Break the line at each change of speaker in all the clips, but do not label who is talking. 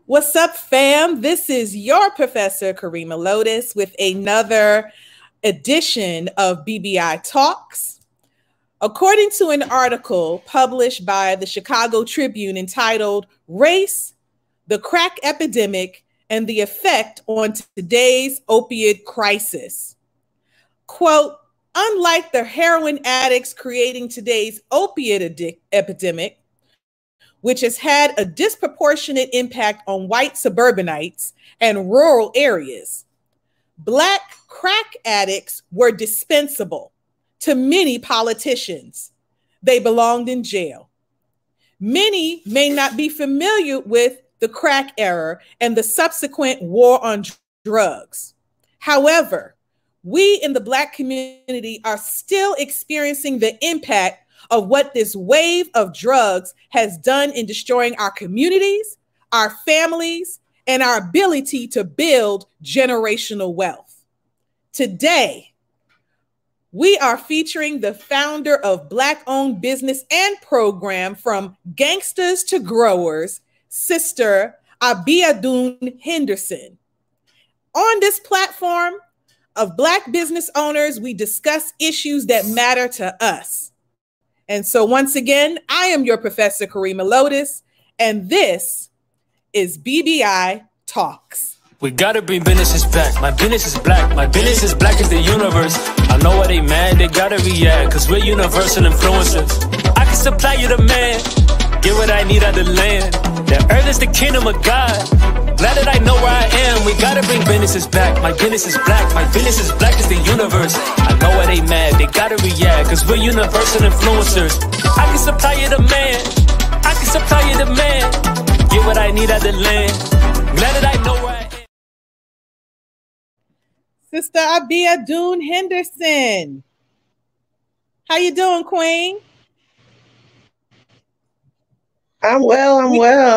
What's up, fam? This is your Professor Karima Lotus with another edition of BBI Talks. According to an article published by the Chicago Tribune entitled Race, the Crack Epidemic, and the Effect on Today's Opioid Crisis, quote, unlike the heroin addicts creating today's opioid epidemic, which has had a disproportionate impact on white suburbanites and rural areas, Black crack addicts were dispensable to many politicians. They belonged in jail. Many may not be familiar with the crack era and the subsequent war on drugs. However, we in the Black community are still experiencing the impact of what this wave of drugs has done in destroying our communities, our families, and our ability to build generational wealth. Today, we are featuring the founder of Black-owned business and program from GANGSTAS to Growers, Sister Abiodun Henderson. On this platform of Black business owners, we discuss issues that matter to us. And so once again, I am your Professor Karima Lotus, and this is BBI Talks.
We gotta bring businesses back. My business is black. My business is black as the universe. I know why they mad, they gotta react, cause we're universal influencers. I can supply you the man, get what I need out the land. The earth is the kingdom of God. Glad that I know where I am. We gotta bring businesses back. My business is black. My business is black as the universe. I know why they mad, they gotta react, cause we're universal influencers. I can supply you the man. I can supply you the man. Get what I need out the land. Glad that I know where I am.
Sister Abiodun Henderson. How you doing, Queen?
I'm well.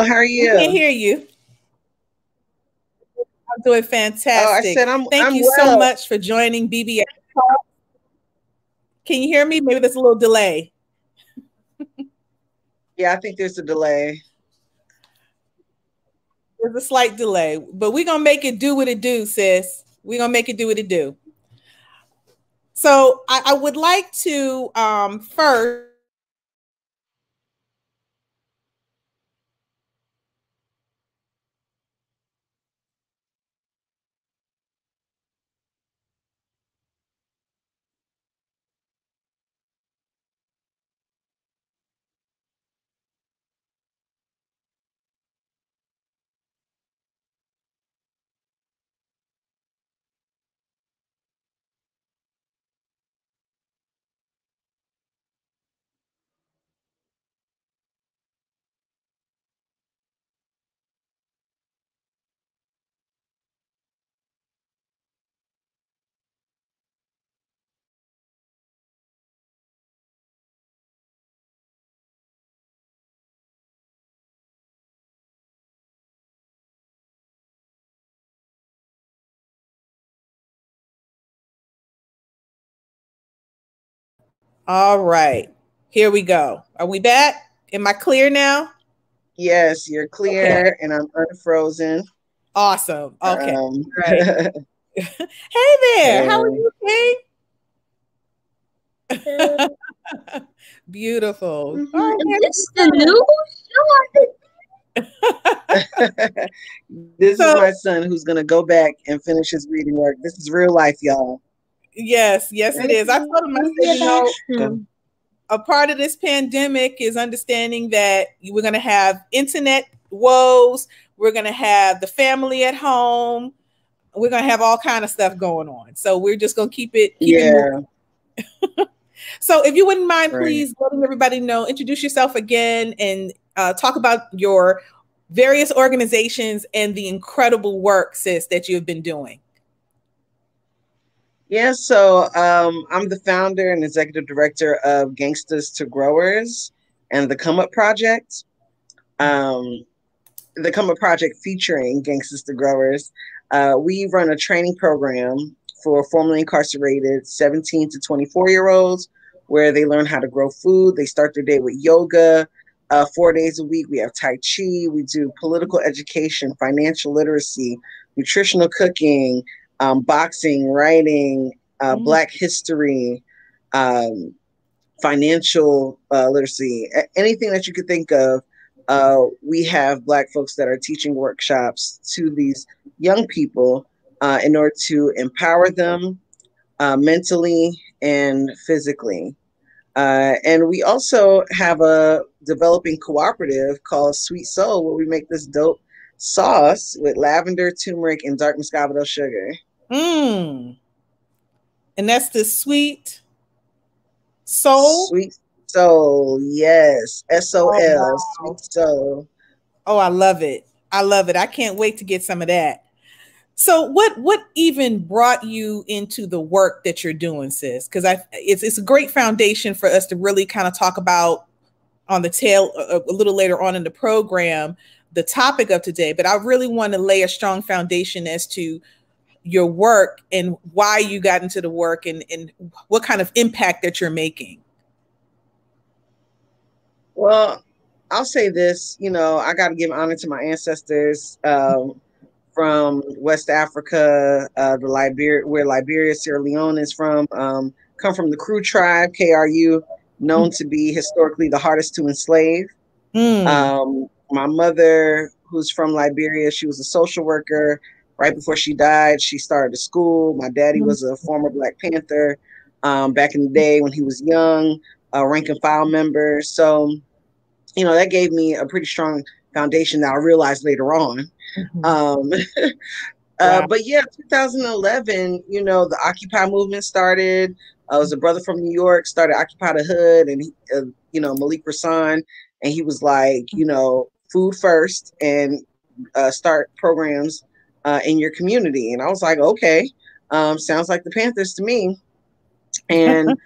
How are you?
I can hear you. I'm doing fantastic.
Oh, I said
Thank you so much for joining BBI. Can you hear me? Maybe there's a little delay.
Yeah, I think there's a delay.
There's a slight delay, but we're going to make it do what it do, sis. We're going to make it do what it do. So I would like to first, all right, here we go. Are we back? Am I clear now?
Yes, you're clear, okay. And I'm unfrozen.
Awesome. Okay. Right. Hey there. How are you, Kate? Beautiful.
Mm-hmm. Oh, this is the new
show. This is my son who's going to go back and finish his reading work. This is real life, y'all.
Yes, it is. I told him, I said, a part of this pandemic is understanding that we're going to have internet woes. We're going to have the family at home. We're going to have all kind of stuff going on. So we're just going to keep it moving. So if you wouldn't mind, please letting everybody know, introduce yourself again and talk about your various organizations and the incredible work, sis, that you've been doing.
Yeah, so I'm the founder and executive director of GANGSTAS to Growers and the Come Up Project. The Come Up Project featuring GANGSTAS to Growers. We run a training program for formerly incarcerated 17 to 24-year-olds where they learn how to grow food. They start their day with yoga. 4 days a week. We have Tai Chi. We do political education, financial literacy, nutritional cooking, boxing, writing, Black history, financial literacy, anything that you could think of. We have Black folks that are teaching workshops to these young people in order to empower them mentally and physically. And we also have a developing cooperative called Sweet Soul, where we make this dope sauce with lavender, turmeric, and dark muscovado sugar.
And that's the Sweet Soul?
Sweet Soul, yes. SOL,
wow.
Sweet Soul. Oh,
I love it. I love it. I can't wait to get some of that. So what even brought you into the work that you're doing, sis? Because it's a great foundation for us to really kind of talk about on the tail a little later on in the program, the topic of today. But I really want to lay a strong foundation as to your work and why you got into the work and what kind of impact that you're making.
Well, I'll say this, I got to give honor to my ancestors from West Africa, where Liberia, Sierra Leone is from, come from the Kru tribe, KRU, known to be historically the hardest to enslave. My mother, who's from Liberia, she was a social worker. Right before she died, she started a school. My daddy was a former Black Panther back in the day when he was young, a rank and file member. So, that gave me a pretty strong foundation that I realized later on. But yeah, 2011, the Occupy movement started. I was a brother from New York, started Occupy the Hood, and Malik Rasan, and he was like, food first and start programs in your community. And I was like, okay, sounds like the Panthers to me. And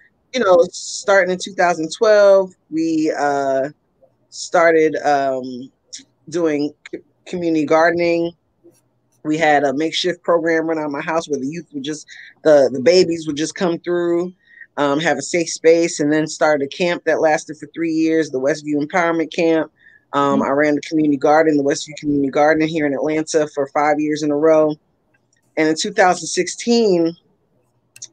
starting in 2012, we started doing community gardening. We had a makeshift program run out of my house where the youth would the babies would just come through, have a safe space, and then started a camp that lasted for 3 years, the Westview Empowerment Camp. I ran the community garden, the Westview Community Garden here in Atlanta for 5 years in a row. And in 2016,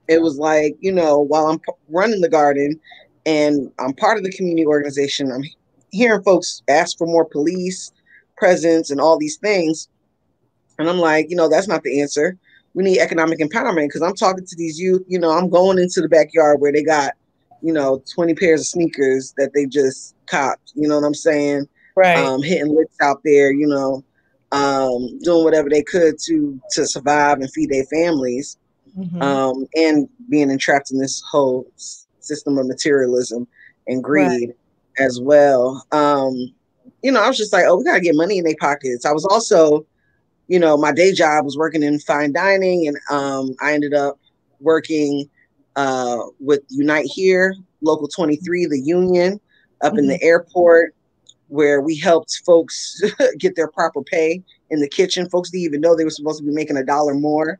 it was like, while I'm running the garden and I'm part of the community organization, I'm hearing folks ask for more police presence and all these things. And I'm like, that's not the answer. We need economic empowerment, because I'm talking to these youth, I'm going into the backyard where they got, 20 pairs of sneakers that they just copped, you know what I'm saying?
Right.
Hitting licks out there, doing whatever they could to survive and feed their families, and being entrapped in this whole system of materialism and greed as well. I was just like, oh, we got to get money in their pockets. I was also, my day job was working in fine dining, and I ended up working with Unite Here, Local 23, the union up in the airport, where we helped folks get their proper pay in the kitchen. Folks didn't even know they were supposed to be making $1 more,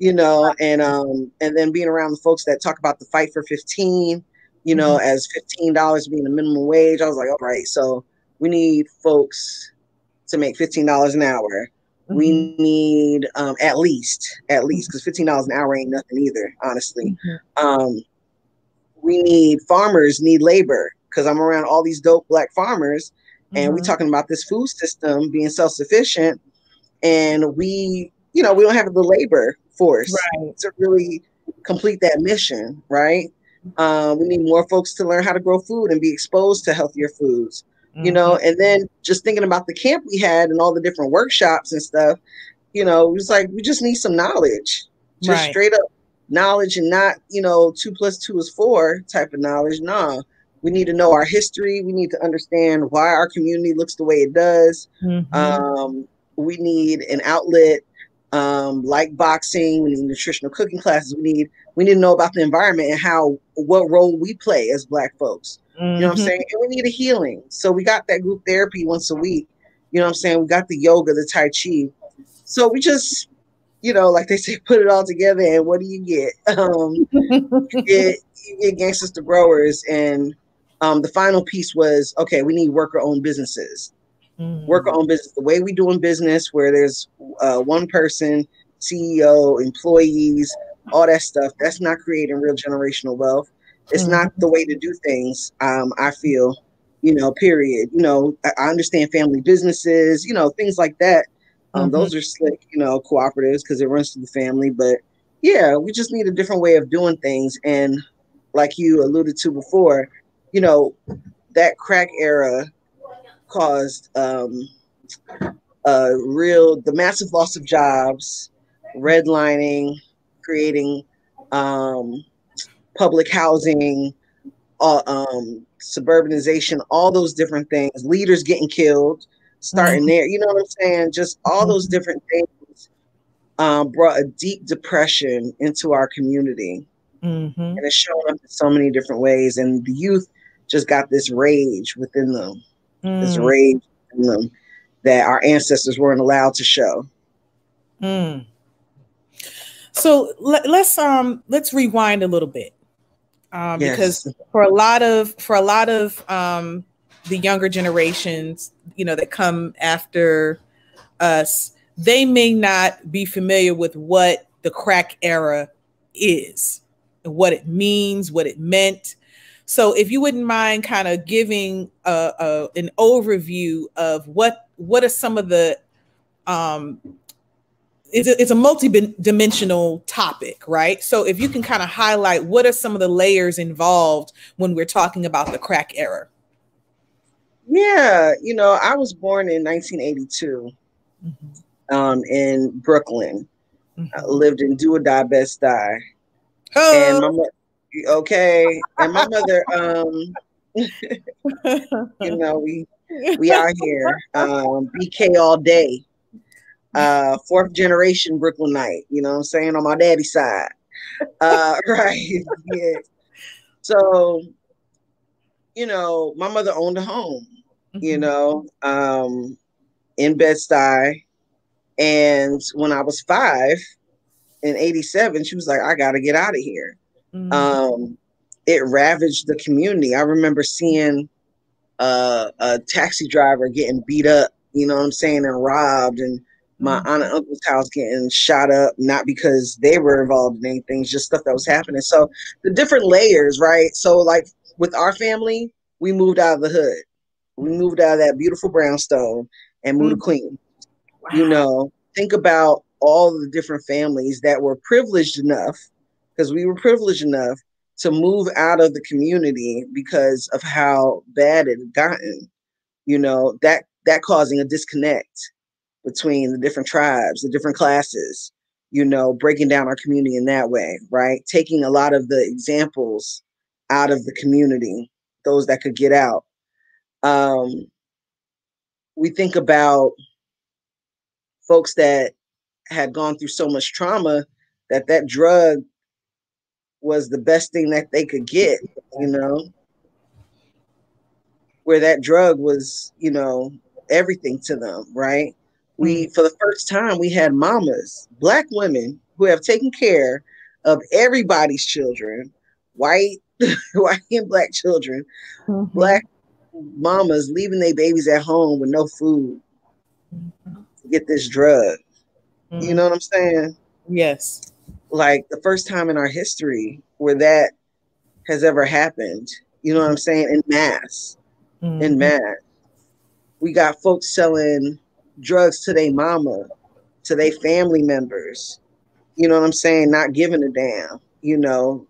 and then being around the folks that talk about the fight for 15, as $15 being the minimum wage. I was like, all right, so we need folks to make $15 an hour. We need at least, because $15 an hour ain't nothing either, honestly. We need farmers, need labor, because I'm around all these dope Black farmers, and we talking about this food system being self-sufficient, and we don't have the labor force to really complete that mission, right? We need more folks to learn how to grow food and be exposed to healthier foods. And then just thinking about the camp we had and all the different workshops and stuff, it was like, we just need some knowledge, just straight up knowledge, and not, 2 + 2 is 4 type of knowledge. No, we need to know our history. We need to understand why our community looks the way it does. We need an outlet like boxing. We need nutritional cooking classes. We need to know about the environment and what role we play as Black folks. You know what I'm saying? And we need a healing. So we got that group therapy once a week. You know what I'm saying? We got the yoga, the Tai Chi. So we just, like they say, put it all together, and what do you get? You get GANGSTAS to Growers, and The final piece was, okay, we need worker-owned businesses. Worker-owned business, the way we do in business, where there's one person, CEO, employees, all that stuff. That's not creating real generational wealth. It's not the way to do things. I feel, period. I understand family businesses, things like that. Those are slick, cooperatives because it runs through the family. But yeah, we just need a different way of doing things. And like you alluded to before, that crack era caused the massive loss of jobs, redlining, creating public housing, suburbanization, all those different things, leaders getting killed, starting there, you know what I'm saying? Just all those different things brought a deep depression into our community. And it's shown up in so many different ways. And the youth just got this rage within them, this rage in them that our ancestors weren't allowed to show.
So let's rewind a little bit, because for a lot of the younger generations, that come after us, they may not be familiar with what the crack era is, and what it means, what it meant. So if you wouldn't mind kind of giving an overview of what are some of the it's a multi-dimensional topic, right? So if you can kind of highlight what are some of the layers involved when we're talking about the crack era.
Yeah, I was born in 1982 in Brooklyn. I lived in Do or Die, Best Die. And my mother, and my mother, we out here, BK all day. Fourth generation Brooklynite, you know what I'm saying, on my daddy's side. Right. Yeah. So, my mother owned a home, in Bed-Stuy. And when I was 5 in 87, she was like, I got to get out of here. It ravaged the community. I remember seeing a taxi driver getting beat up, you know what I'm saying, and robbed, and my aunt and uncle's house getting shot up, not because they were involved in anything, just stuff that was happening. So the different layers, right? So like with our family, we moved out of the hood. We moved out of that beautiful brownstone and moved to Queens. Wow. Think about all the different families that were privileged enough, because we were privileged enough to move out of the community because of how bad it had gotten, that causing a disconnect between the different tribes, the different classes, breaking down our community in that way, right? Taking a lot of the examples out of the community, those that could get out. We think about folks that had gone through so much trauma that drug was the best thing that they could get, where that drug was, everything to them, right? For the first time, we had mamas, Black women who have taken care of everybody's children, white, white and Black children, Black mamas leaving their babies at home with no food to get this drug. You know what I'm saying?
Yes.
Like the first time in our history where that has ever happened, you know what I'm saying? In mass. We got folks selling drugs to their mama, to their family members, you know what I'm saying? Not giving a damn,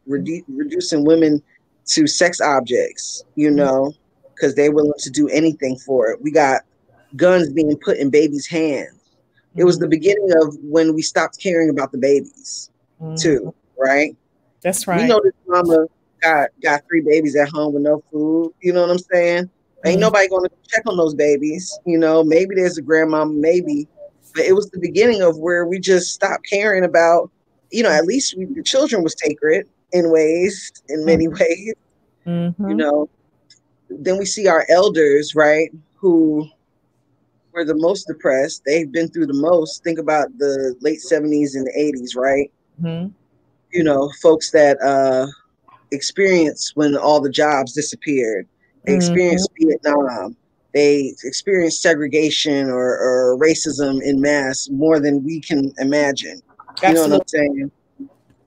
reducing women to sex objects, because they're willing to do anything for it. We got guns being put in babies' hands. It was the beginning of when we stopped caring about the babies too, right?
That's right.
We know this mama got 3 babies at home with no food, you know what I'm saying? Ain't nobody going to check on those babies, maybe there's a grandmama, maybe, but it was the beginning of where we just stopped caring about, at least the children was sacred in many ways, Then we see our elders, right, who were the most depressed. They've been through the most. Think about the late 70s and the 80s, right? Folks that experienced when all the jobs disappeared They experienced Vietnam. They experienced segregation or racism in mass more than we can imagine.
Absolutely.
You know what I'm saying?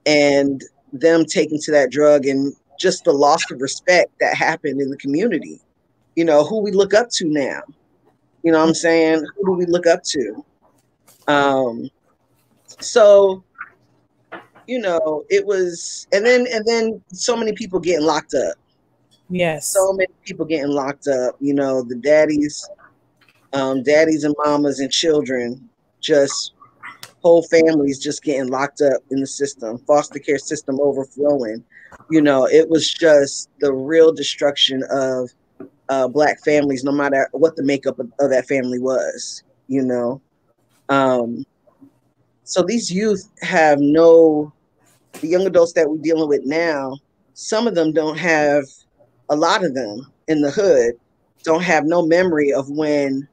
And them taking to that drug and just the loss of respect that happened in the community. You know, who we look up to now. You know what I'm saying? Who do we look up to? So, you know, it was, and then so many people getting locked up.
Yes.
So many people getting locked up, you know, the daddies and mamas and children, just whole families just getting locked up in the system, foster care system overflowing. You know, it was just the real destruction of Black families, no matter what the makeup of that family was, you know. So these youth have the young adults that we're dealing with now, some of them don't have, a lot of them in the hood don't have no memory of when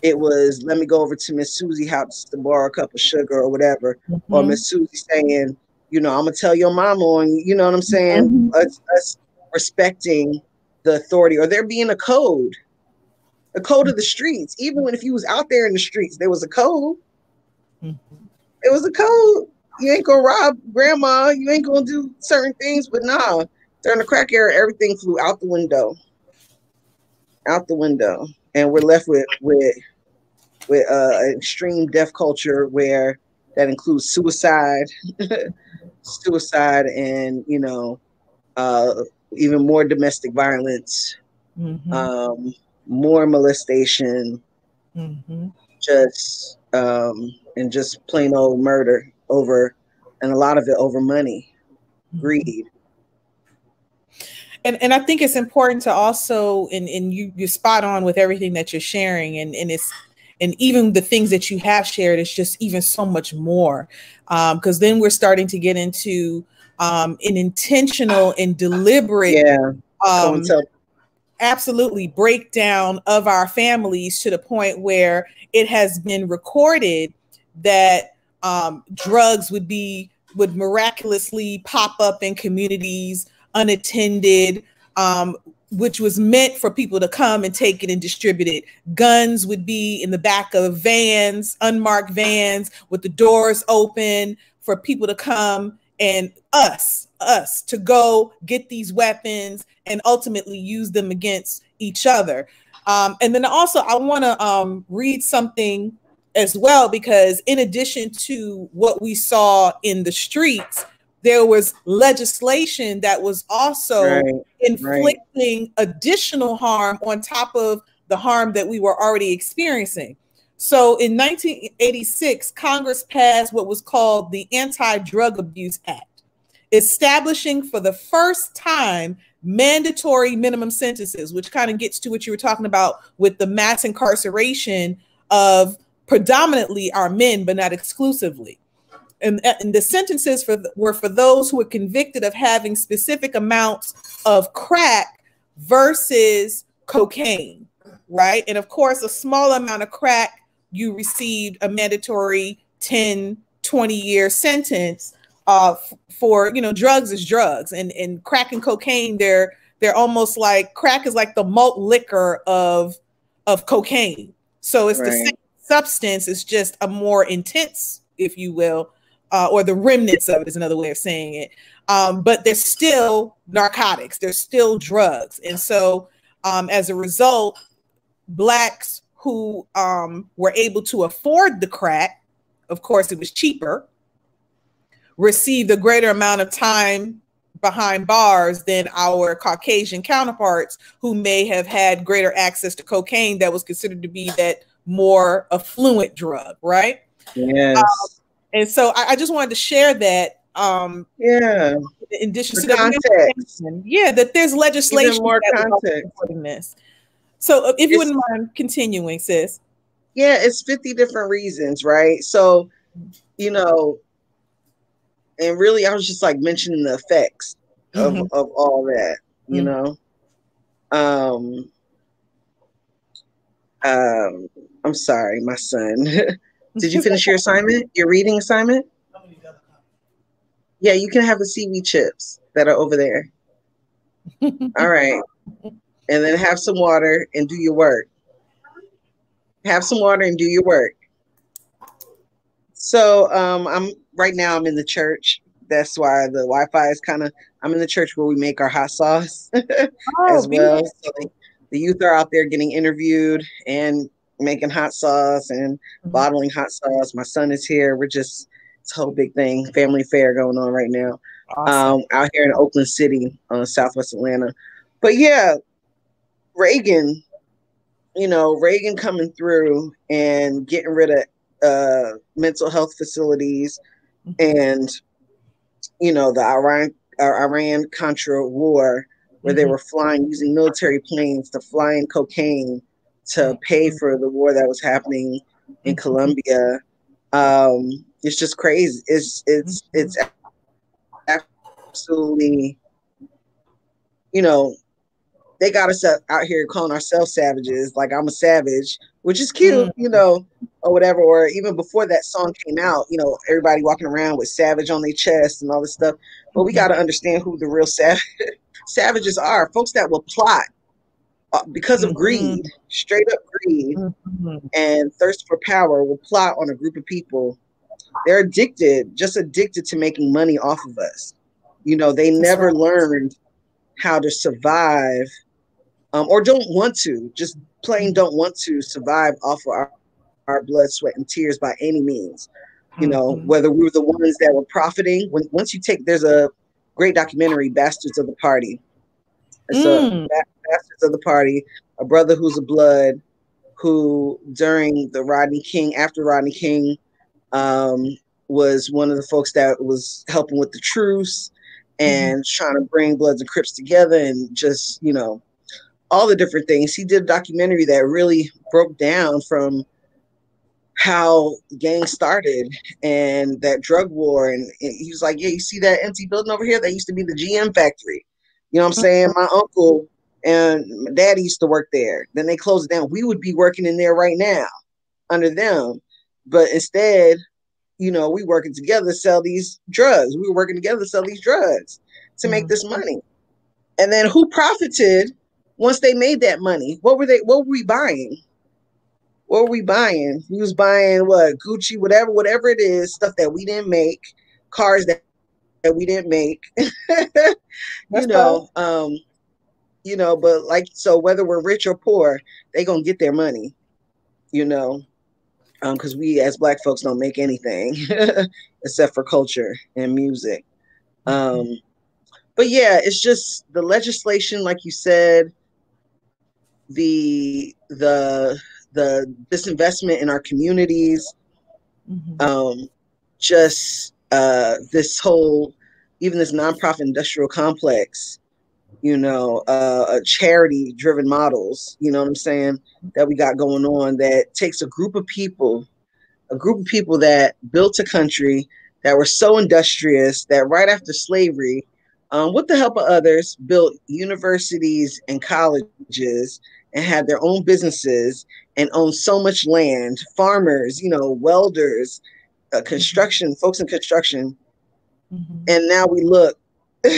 it was, let me go over to Miss Susie house to borrow a cup of sugar or whatever, or Miss Susie saying, you know, I'm gonna tell your mama on, you know what I'm saying? Us respecting the authority, or there being a code of the streets. Even when if you was out there in the streets, there was a code. It was a code. You ain't gonna rob grandma. You ain't gonna do certain things. But nah, during the crack era, everything flew out the window. Out the window. And we're left with an extreme death culture where that includes suicide, and, you know, even more domestic violence, more molestation, just and just plain old murder over, and a lot of it over money, greed.
And I think it's important to also, and you're spot on with everything that you're sharing, and even the things that you have shared, it's just even so much more, because then we're starting to get into an intentional and deliberate, absolutely breakdown of our families, to the point where it has been recorded that drugs would miraculously pop up in communities unattended, which was meant for people to come and take it and distribute it. Guns would be in the back of vans, unmarked vans, with the doors open for people to come and us to go get these weapons and ultimately use them against each other. And then also I want to read something as well, because in addition to what we saw in the streets, there was legislation that was also inflicting additional harm on top of the harm that we were already experiencing. So in 1986, Congress passed what was called the Anti-Drug Abuse Act, establishing for the first time mandatory minimum sentences, which kind of gets to what you were talking about with the mass incarceration of predominantly our men, but not exclusively. And the sentences were for those who were convicted of having specific amounts of crack versus cocaine, right? And of course, a small amount of crack, you received a mandatory 10, 20-year sentence. For, you know, drugs is drugs, and crack and cocaine, they're almost like, crack is like the malt liquor of cocaine. So it's the same substance, it's just a more intense, if you will, or the remnants of it is another way of saying it. But they're still narcotics, they're still drugs. And so as a result, Blacks who were able to afford the crack, of course it was cheaper, received a greater amount of time behind bars than our Caucasian counterparts, who may have had greater access to cocaine that was considered to be that more affluent drug, right?
Yes.
And so I just wanted to share that. In addition to context, that there's legislation. Even more context. This. So if you wouldn't mind continuing, sis.
Yeah, it's 50 different reasons, right? So, you know, and really, I was just like mentioning the effects of all that, you know. I'm sorry, my son. Did you finish your assignment? Your reading assignment? Yeah, you can have the seaweed chips that are over there. All right. and then have some water and do your work. Have some water and do your work. So I'm right now. I'm in the church. That's why the Wi-Fi is kind of. I'm in the church where we make our hot sauce as well. So the youth are out there getting interviewed and making hot sauce and bottling hot sauce. My son is here. We're just it's a whole big thing, family fair going on right now. Awesome. Out here in Oakland City, Southwest Atlanta. But yeah, Reagan. Reagan coming through and getting rid of mental health facilities and, the Iran-Contra war where they were flying using military planes to fly in cocaine to pay for the war that was happening in Colombia. It's just crazy. It's absolutely, they got us out here calling ourselves savages, like I'm a savage, which is cute, or whatever. Or even before that song came out, everybody walking around with savage on their chest and all this stuff. But we got to understand who the real savages are. Folks that will plot because of greed, straight up greed and thirst for power, will plot on a group of people. They're addicted to making money off of us. They never learned how to survive. Or don't want to, just plain don't want to survive off of our blood, sweat, and tears by any means. Whether we were the ones that were profiting. There's a great documentary, Bastards of the Party. It's Bastards of the Party, a brother who's a blood, who during the after Rodney King, was one of the folks that was helping with the truce and trying to bring Bloods and Crips together and just, all the different things. He did a documentary that really broke down from how gangs started and that drug war. And he was like, yeah, you see that empty building over here? That used to be the GM factory. You know what I'm saying? My uncle and my daddy used to work there. Then they closed it down. We would be working in there right now under them. But instead, we working together to sell these drugs. We were working together to sell these drugs to make this money. And then who profited once they made that money? What were we buying? What were we buying? We was buying what? Gucci, whatever it is, stuff that we didn't make, cars that we didn't make. But so whether we're rich or poor, they gonna get their money, because we as Black folks don't make anything except for culture and music. But yeah, it's just the legislation, like you said, the disinvestment in our communities, this whole, even this nonprofit industrial complex, charity driven models, you know what I'm saying, that we got going on, that takes a group of people that built a country, that were so industrious that right after slavery, with the help of others, built universities and colleges and had their own businesses and owned so much land, farmers, welders, construction, folks in construction. And now we look, all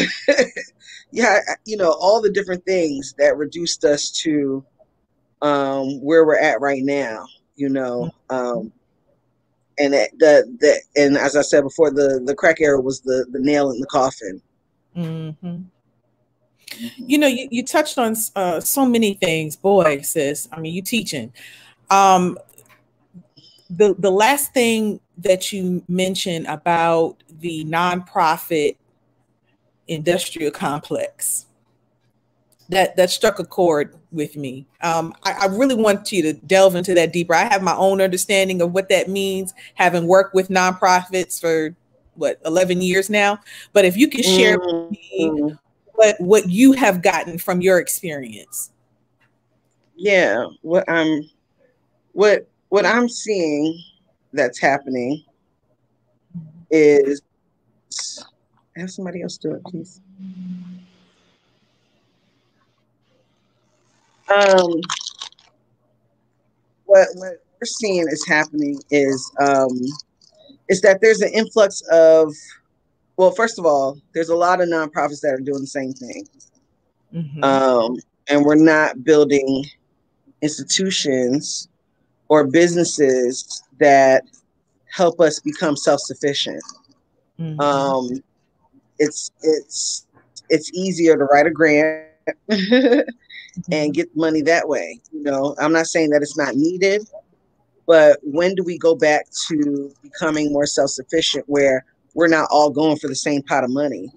the different things that reduced us to where we're at right now, and and as I said before, the crack era was the nail in the coffin.
You touched on so many things, boy, sis. I mean, you teaching. The last thing that you mentioned about the nonprofit industrial complex, that struck a chord with me. I really want you to delve into that deeper. I have my own understanding of what that means, having worked with nonprofits for 11 years now. But if you can share with me what you have gotten from your experience.
Yeah, what I'm seeing that's happening is, have somebody else do it, please. What we're seeing is happening is that there's an influx of, well, first of all, there's a lot of nonprofits that are doing the same thing. and we're not building institutions or businesses that help us become self-sufficient.
Mhm.
It's easier to write a grant and get money that way. You know, I'm not saying that it's not needed, but when do we go back to becoming more self-sufficient where we're not all going for the same pot of money?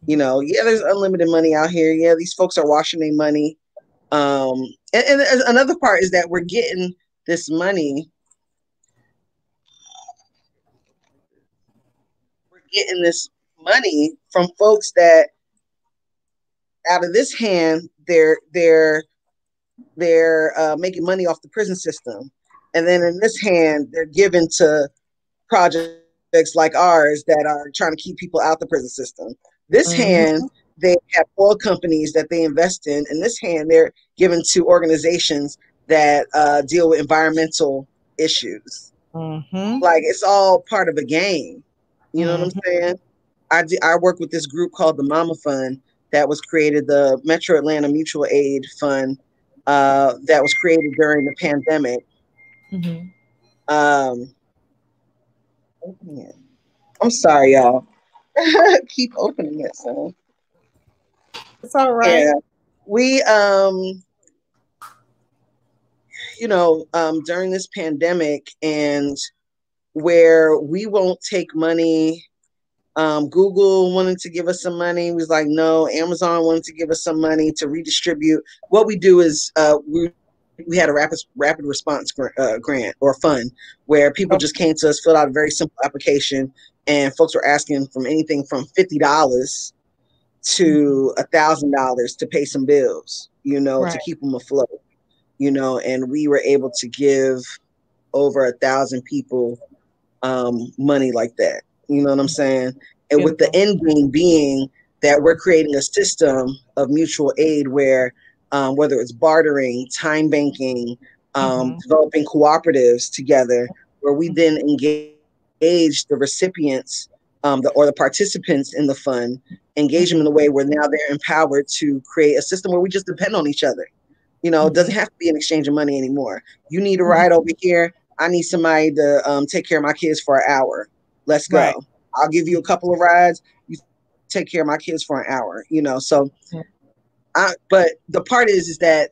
You know, yeah, there's unlimited money out here. Yeah, these folks are washing their money. And another part is that we're getting this money. We're getting this money from folks that, out of this hand, they're making money off the prison system, and then in this hand, they're given to projects like ours that are trying to keep people out the prison system. This hand, they have oil companies that they invest in. In this hand, they're given to organizations that deal with environmental issues. Like, it's all part of a game. You know what I'm saying? I work with this group called the Mama Fund that was created, the Metro Atlanta Mutual Aid Fund, that was created during the pandemic. I'm sorry, y'all. Keep opening it, so.
It's all right.
Yeah. We, during this pandemic, and where we won't take money, Google wanted to give us some money. We was like, no. Amazon wanted to give us some money to redistribute. What we do is we had a rapid response grant or fund where people just came to us, filled out a very simple application, and folks were asking from anything from $50 to $1,000 to pay some bills, to keep them afloat, and we were able to give over 1,000 people money like that. You know what I'm saying? And with the end game being that we're creating a system of mutual aid where whether it's bartering, time banking, developing cooperatives together, where we then engage the recipients or the participants in the fund, engage them in a way where now they're empowered to create a system where we just depend on each other. It doesn't have to be an exchange of money anymore. You need a ride over here. I need somebody to take care of my kids for an hour. Let's go. Right. I'll give you a couple of rides. You take care of my kids for an hour. So. But the part is that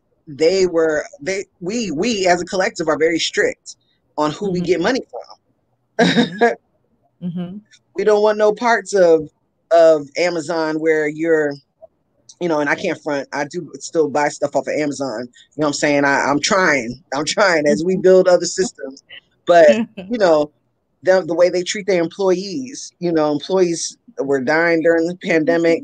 we as a collective are very strict on who we get money from. We don't want no parts of Amazon where you're, and I can't front. I do still buy stuff off of Amazon. You know what I'm saying? I'm trying as we build other systems. But, the way they treat their employees, employees were dying during the pandemic.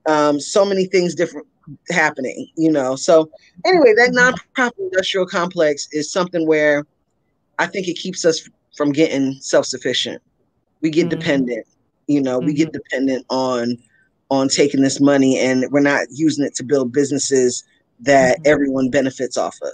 So many things different happening, So anyway, that nonprofit industrial complex is something where I think it keeps us from getting self-sufficient. We get dependent, we get dependent on taking this money, and we're not using it to build businesses that everyone benefits off of.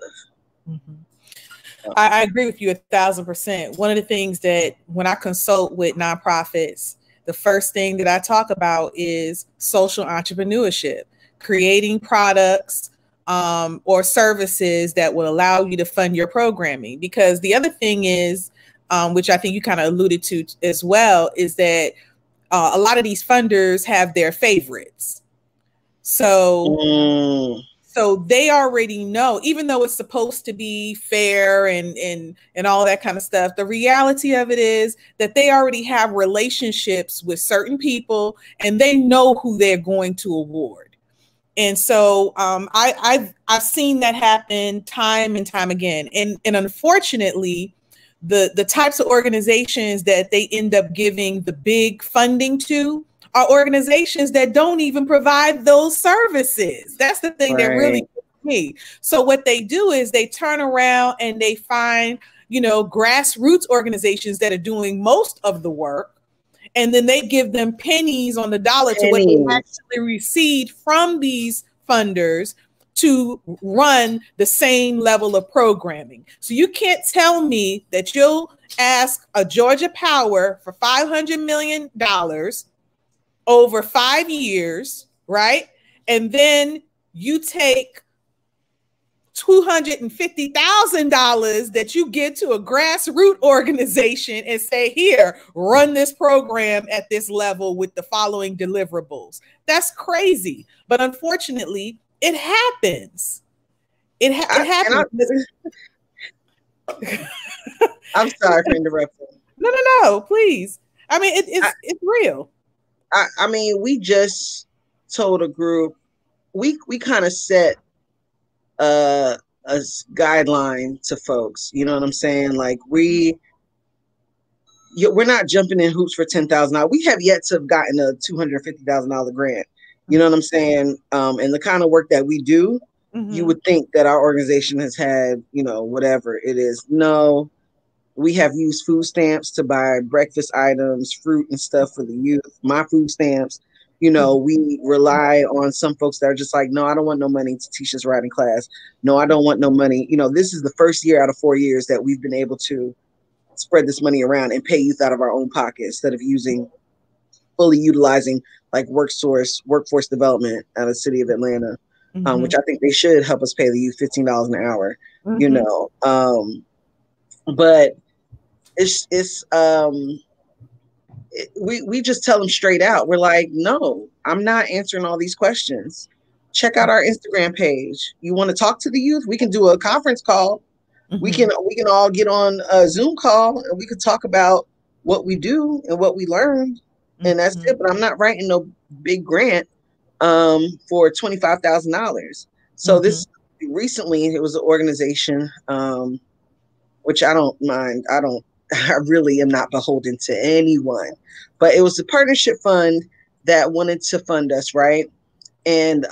I agree with you 1,000%. One of the things that when I consult with nonprofits, the first thing that I talk about is social entrepreneurship, creating products or services that will allow you to fund your programming. Because the other thing is, which I think you kind of alluded to as well, is that a lot of these funders have their favorites. So they already know, even though it's supposed to be fair and all that kind of stuff, the reality of it is that they already have relationships with certain people and they know who they're going to award. And so I've seen that happen time and time again. And unfortunately, the types of organizations that they end up giving the big funding to are organizations that don't even provide those services. That's the thing that really me. So what they do is they turn around and they find, grassroots organizations that are doing most of the work. And then they give them pennies on the dollar to what they actually receive from these funders to run the same level of programming. So you can't tell me that you'll ask a Georgia Power for $500 million over 5 years, right? and then you take $250,000 that you give to a grassroots organization and say, here, run this program at this level with the following deliverables. That's crazy. But unfortunately, it happens. It happens.
I'm sorry for interrupting.
No, please. I mean, it's real.
I mean, we just told a group, we kind of set a guideline to folks. You know what I'm saying? Like we're not jumping in hoops for $10,000. We have yet to have gotten a $250,000 grant. You know what I'm saying? And the kind of work that we do, you would think that our organization has had, you know, whatever it is. No, we have used food stamps to buy breakfast items, fruit and stuff for the youth. My food stamps. You know, we rely on some folks that are just like, no, I don't want no money to teach this writing class. No, I don't want no money. You know, this is the first year out of 4 years that we've been able to spread this money around and pay youth out of our own pocket instead of fully utilizing like workforce development out of the city of Atlanta, which I think they should help us pay the youth $15 an hour, you know. But we just tell them straight out. We're like, no, I'm not answering all these questions. Check out our Instagram page. You want to talk to the youth? We can do a conference call. We can all get on a Zoom call and we could talk about what we do and what we learned. And that's it. But I'm not writing no big grant for $25,000. So this recently, it was an organization, which I don't mind. I really am not beholden to anyone, but it was a partnership fund that wanted to fund us, right? And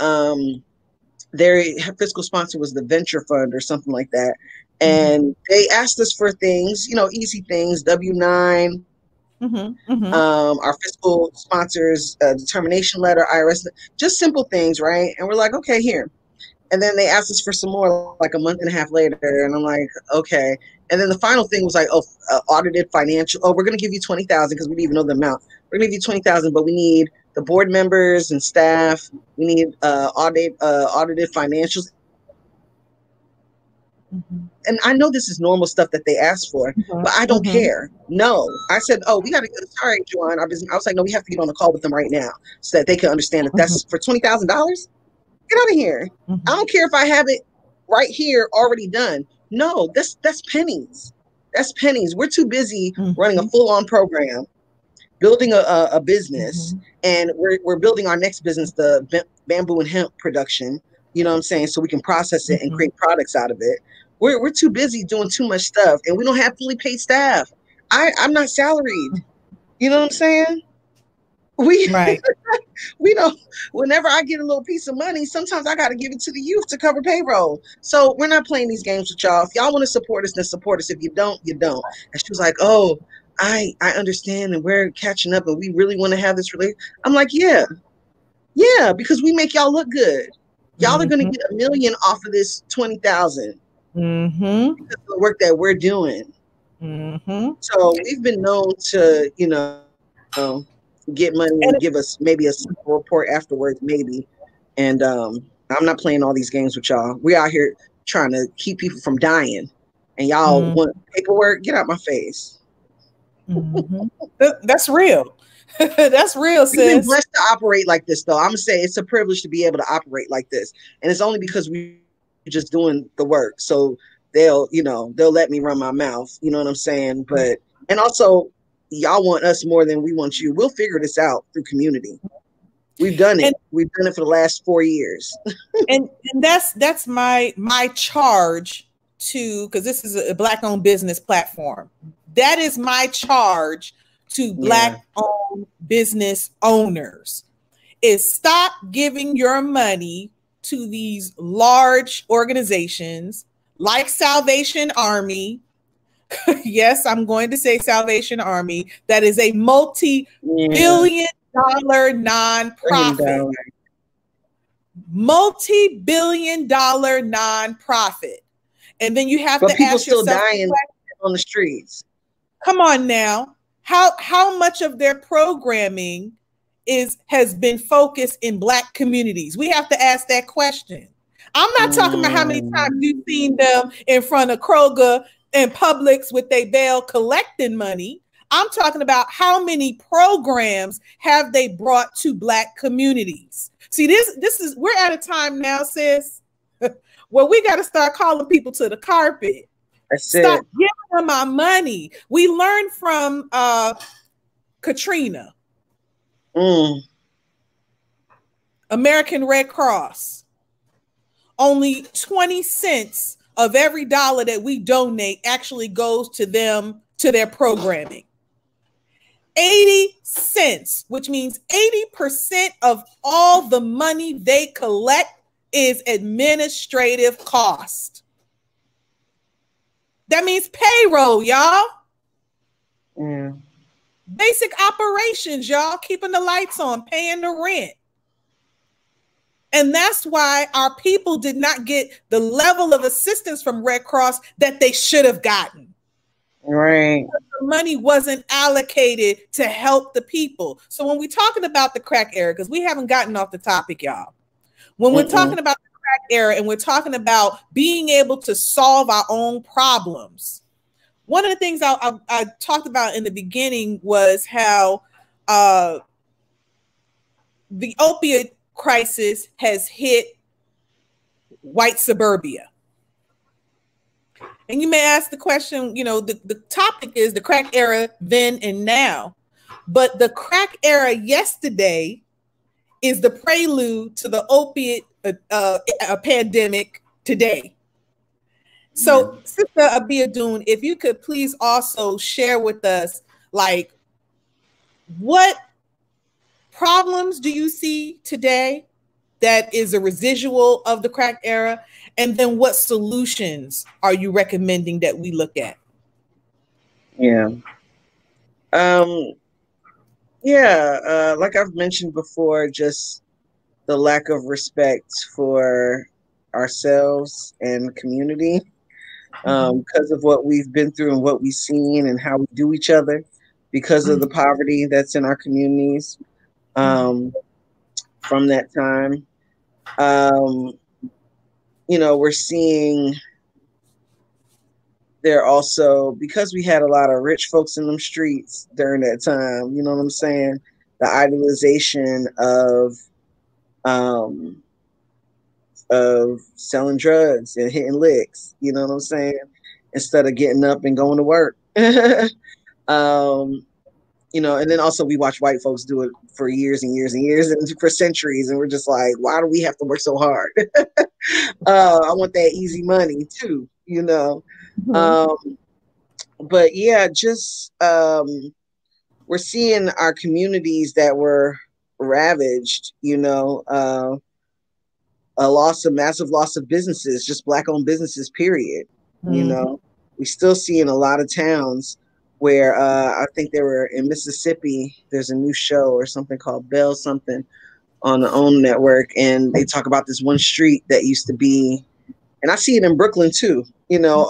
their fiscal sponsor was the Venture Fund or something like that. And they asked us for things, you know, easy things, W-9, our fiscal sponsors, determination letter, IRS, just simple things, right? And we're like, okay, here. And then they asked us for some more like a month and a half later. And I'm like, okay. And then the final thing was like, audited financial. Oh, we're going to give you $20,000 because we didn't even know the amount. We're going to give you $20,000, but we need the board members and staff. We need audited financials. And I know this is normal stuff that they ask for, but I don't care. No, I said, oh, we got to get. Sorry, Joanne. I was like, no, we have to get on the call with them right now so that they can understand that that's for $20,000. Get out of here. I don't care if I have it right here already done. No, that's pennies. That's pennies. We're too busy running a full-on program, building a business, and we're building our next business, the bamboo and hemp production. You know what I'm saying? So we can process it and create products out of it. We're too busy doing too much stuff, and we don't have fully paid staff. I'm not salaried. You know what I'm saying? We don't. Whenever I get a little piece of money, sometimes I got to give it to the youth to cover payroll. So we're not playing these games with y'all. If y'all want to support us, then support us. If you don't, you don't. And she was like, "Oh, I understand, and we're catching up, and we really want to have this relationship." I'm like, "Yeah, because we make y'all look good. Y'all are going to get $1 million off of this 20,000 because of the work that we're doing." So we've been known to, you know, get money and give us maybe a simple report afterwards, maybe. And I'm not playing all these games with y'all. We out here trying to keep people from dying, and y'all want paperwork? Get out my face.
That's real. That's real, sis.
We've been blessed to operate like this, though. I'm gonna say it's a privilege to be able to operate like this, and it's only because we're just doing the work. So they'll let me run my mouth. You know what I'm saying? But and also, y'all want us more than we want you. We'll figure this out through community. We've done it. We've done it for the last 4 years.
and that's my charge to, because this is a Black-owned business platform. That is my charge to Black-owned business owners, is stop giving your money to these large organizations like Salvation Army. Yes, I'm going to say Salvation Army. That is a multi-billion-dollar nonprofit. Multi-billion-dollar nonprofit. And then you have to
people
ask yourself,
still dying on the streets.
Come on now. How much of their programming has been focused in Black communities? We have to ask that question. I'm not talking about how many times you've seen them in front of Kroger and Publix with their bail collecting money. I'm talking about how many programs have they brought to Black communities. See, we're at a time now, sis, where we got to start calling people to the carpet. Stop giving them our money. We learned from Katrina. American Red Cross. Only 20 cents of every dollar that we donate actually goes to them, to their programming. 80 cents, which means 80% of all the money they collect is administrative cost. That means payroll, y'all.
Yeah.
Basic operations, y'all, keeping the lights on, paying the rent. And that's why our people did not get the level of assistance from Red Cross that they should have gotten.
Right.
Because the money wasn't allocated to help the people. So when we're talking about the crack era, because we haven't gotten off the topic, y'all. When we're talking about the crack era and we're talking about being able to solve our own problems, one of the things I talked about in the beginning was how the opiate crisis has hit white suburbia. And you may ask the question, you know, the topic is the crack era then and now, but the crack era yesterday is the prelude to the opiate pandemic today. So, Sister Abiodun, if you could please also share with us, like, what problems do you see today that is a residual of the crack era? And then what solutions are you recommending that we look at?
Yeah. Like I've mentioned before, just the lack of respect for ourselves and community, because of what we've been through and what we've seen and how we do each other, because of the poverty that's in our communities from that time. You know, we're seeing there also, because we had a lot of rich folks in them streets during that time, you know what I'm saying? The idolization of selling drugs and hitting licks, you know what I'm saying? Instead of getting up and going to work. You know, and then also we watch white folks do it for years and years and years and for centuries. And we're just like, why do we have to work so hard? I want that easy money too, you know? But yeah, just we're seeing our communities that were ravaged, you know, a massive loss of businesses, just Black owned businesses, period. You know, we still see in a lot of towns where I think they were in Mississippi, there's a new show or something called Bell something on the OWN network. And they talk about this one street that used to be, and I see it in Brooklyn too, you know,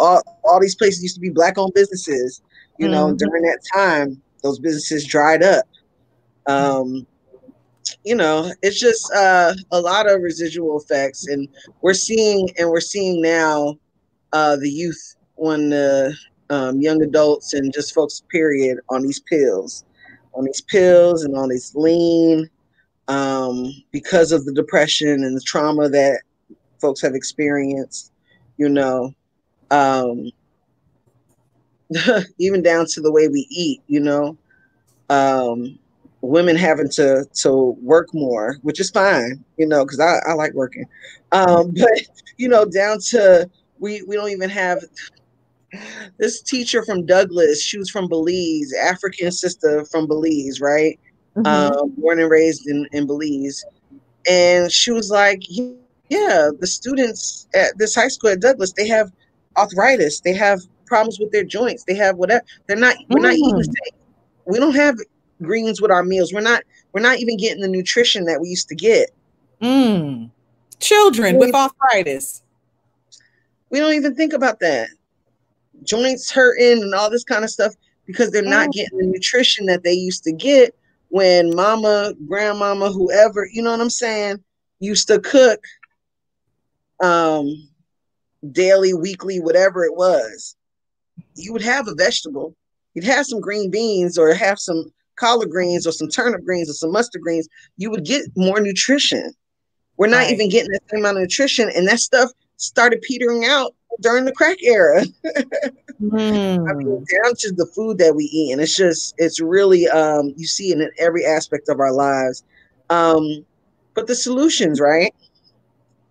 all these places used to be Black owned businesses, you know, during that time, those businesses dried up. You know, it's just a lot of residual effects, and we're seeing now the youth, when the young adults and just folks, period, on these pills and on this lean, because of the depression and the trauma that folks have experienced, you know, even down to the way we eat, you know, women having to work more, which is fine, you know, because I like working, but you know, down to we don't even have this teacher from Douglas. She was from Belize, African sister from Belize, right? Born and raised in Belize, and she was like, yeah, the students at this high school at Douglas, they have arthritis, they have problems with their joints, they have whatever. We're not eating safe. We don't have greens with our meals. We're not even getting the nutrition that we used to get.
Children with arthritis.
We don't even think about that. Joints hurting and all this kind of stuff because they're not getting the nutrition that they used to get when mama, grandmama, whoever, you know what I'm saying, used to cook daily, weekly, whatever it was, you would have a vegetable. You'd have some green beans or have some collard greens or some turnip greens or some mustard greens. You would get more nutrition. We're not even getting the same amount of nutrition, and that stuff started petering out during the crack era. I mean, down to the food that we eat, and it's really you see it in every aspect of our lives. But the solutions, right?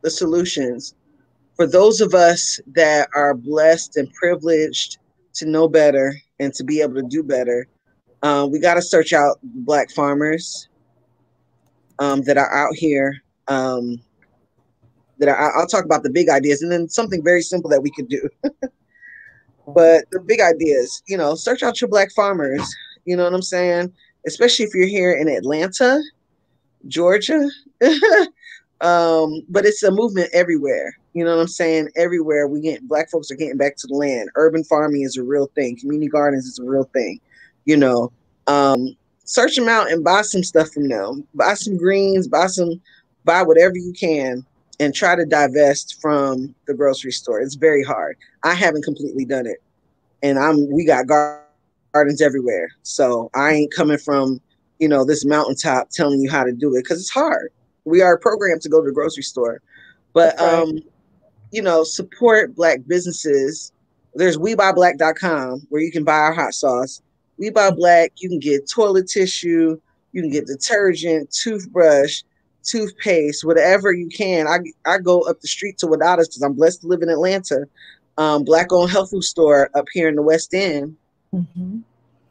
The solutions for those of us that are blessed and privileged to know better and to be able to do better, we got to search out Black farmers that are out here. I'll talk about the big ideas and then something very simple that we could do. But the big ideas, you know, search out your Black farmers. You know what I'm saying? Especially if you're here in Atlanta, Georgia. But it's a movement everywhere. You know what I'm saying? Everywhere Black folks are getting back to the land. Urban farming is a real thing. Community gardens is a real thing. You know, search them out and buy some stuff from them. Buy some greens, buy whatever you can, and try to divest from the grocery store. It's very hard. I haven't completely done it, and we got gardens everywhere. So I ain't coming from, you know, this mountaintop telling you how to do it because it's hard. We are programmed to go to the grocery store, but you know, support Black businesses. There's WeBuyBlack.com where you can buy our hot sauce. We Buy Black. You can get toilet tissue. You can get detergent, toothbrush, toothpaste, whatever you can. I go up the street to Lotus because I'm blessed to live in Atlanta. Black-owned health food store up here in the West End,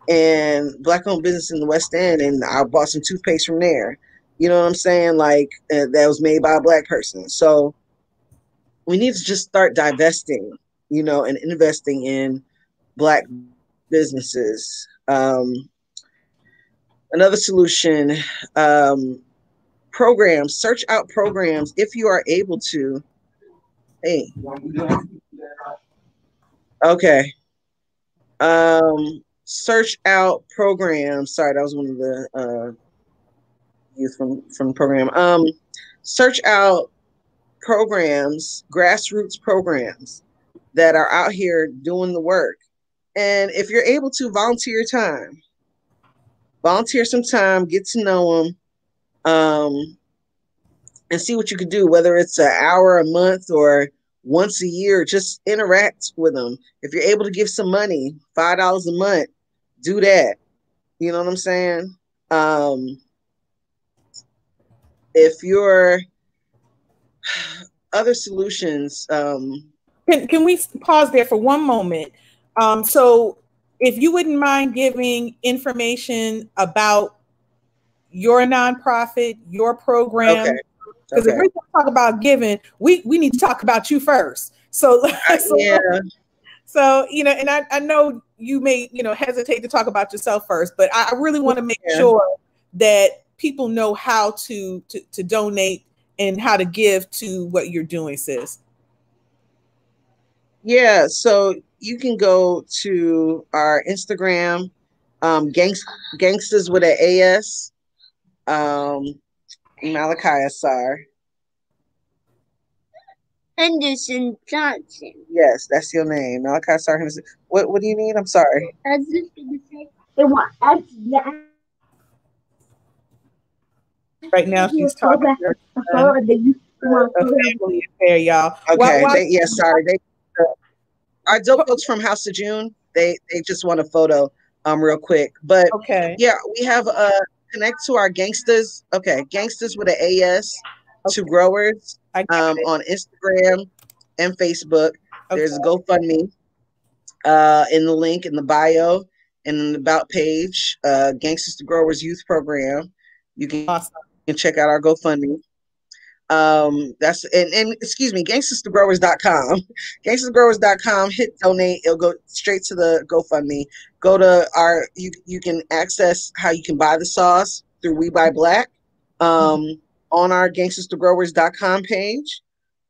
and Black-owned business in the West End, and I bought some toothpaste from there. You know what I'm saying? Like that was made by a Black person. So we need to just start divesting, you know, and investing in Black businesses. Another solution, programs. Search out programs if you are able to. Hey. Okay. Search out programs. Sorry, that was one of the youth from the program. Search out programs, grassroots programs that are out here doing the work. And if you're able to, volunteer time. Volunteer some time, get to know them, and see what you can do, whether it's an hour a month or once a year. Just interact with them. If you're able to give some money, $5 a month, do that. You know what I'm saying? If you're other solutions,
can we pause there for one moment? So if you wouldn't mind giving information about your nonprofit, your program, because if we're going to talk about giving, we need to talk about you first. So, so you know, and I know you may, you know, hesitate to talk about yourself first, but I really want to make sure that people know how to donate and how to give to what you're doing, sis.
Yeah, so you can go to our Instagram, Gangstas with an AS, Malachi Asar.
Henderson Johnson.
Yes, that's your name, Malachi Asar Henderson. What do you need? I'm sorry.
I was just gonna say they want X.
Right now, she's talking to her family affair, y'all.
Okay, sorry. Our dope folks from House of June, they just want a photo real quick. But yeah, we have connect to our Gangstas. Okay, Gangstas with an AS to Growers on Instagram and Facebook. There's a GoFundMe in the link in the bio and in the about page. Gangstas to Growers Youth Program. You can check out our GoFundMe. That's and excuse me, GANGSTASTOGROWERS.com. GANGSTASTOGROWERS.com, hit donate, it'll go straight to the GoFundMe. Go to our you can access how you can buy the sauce through We Buy Black on our GANGSTASTOGROWERS.com page.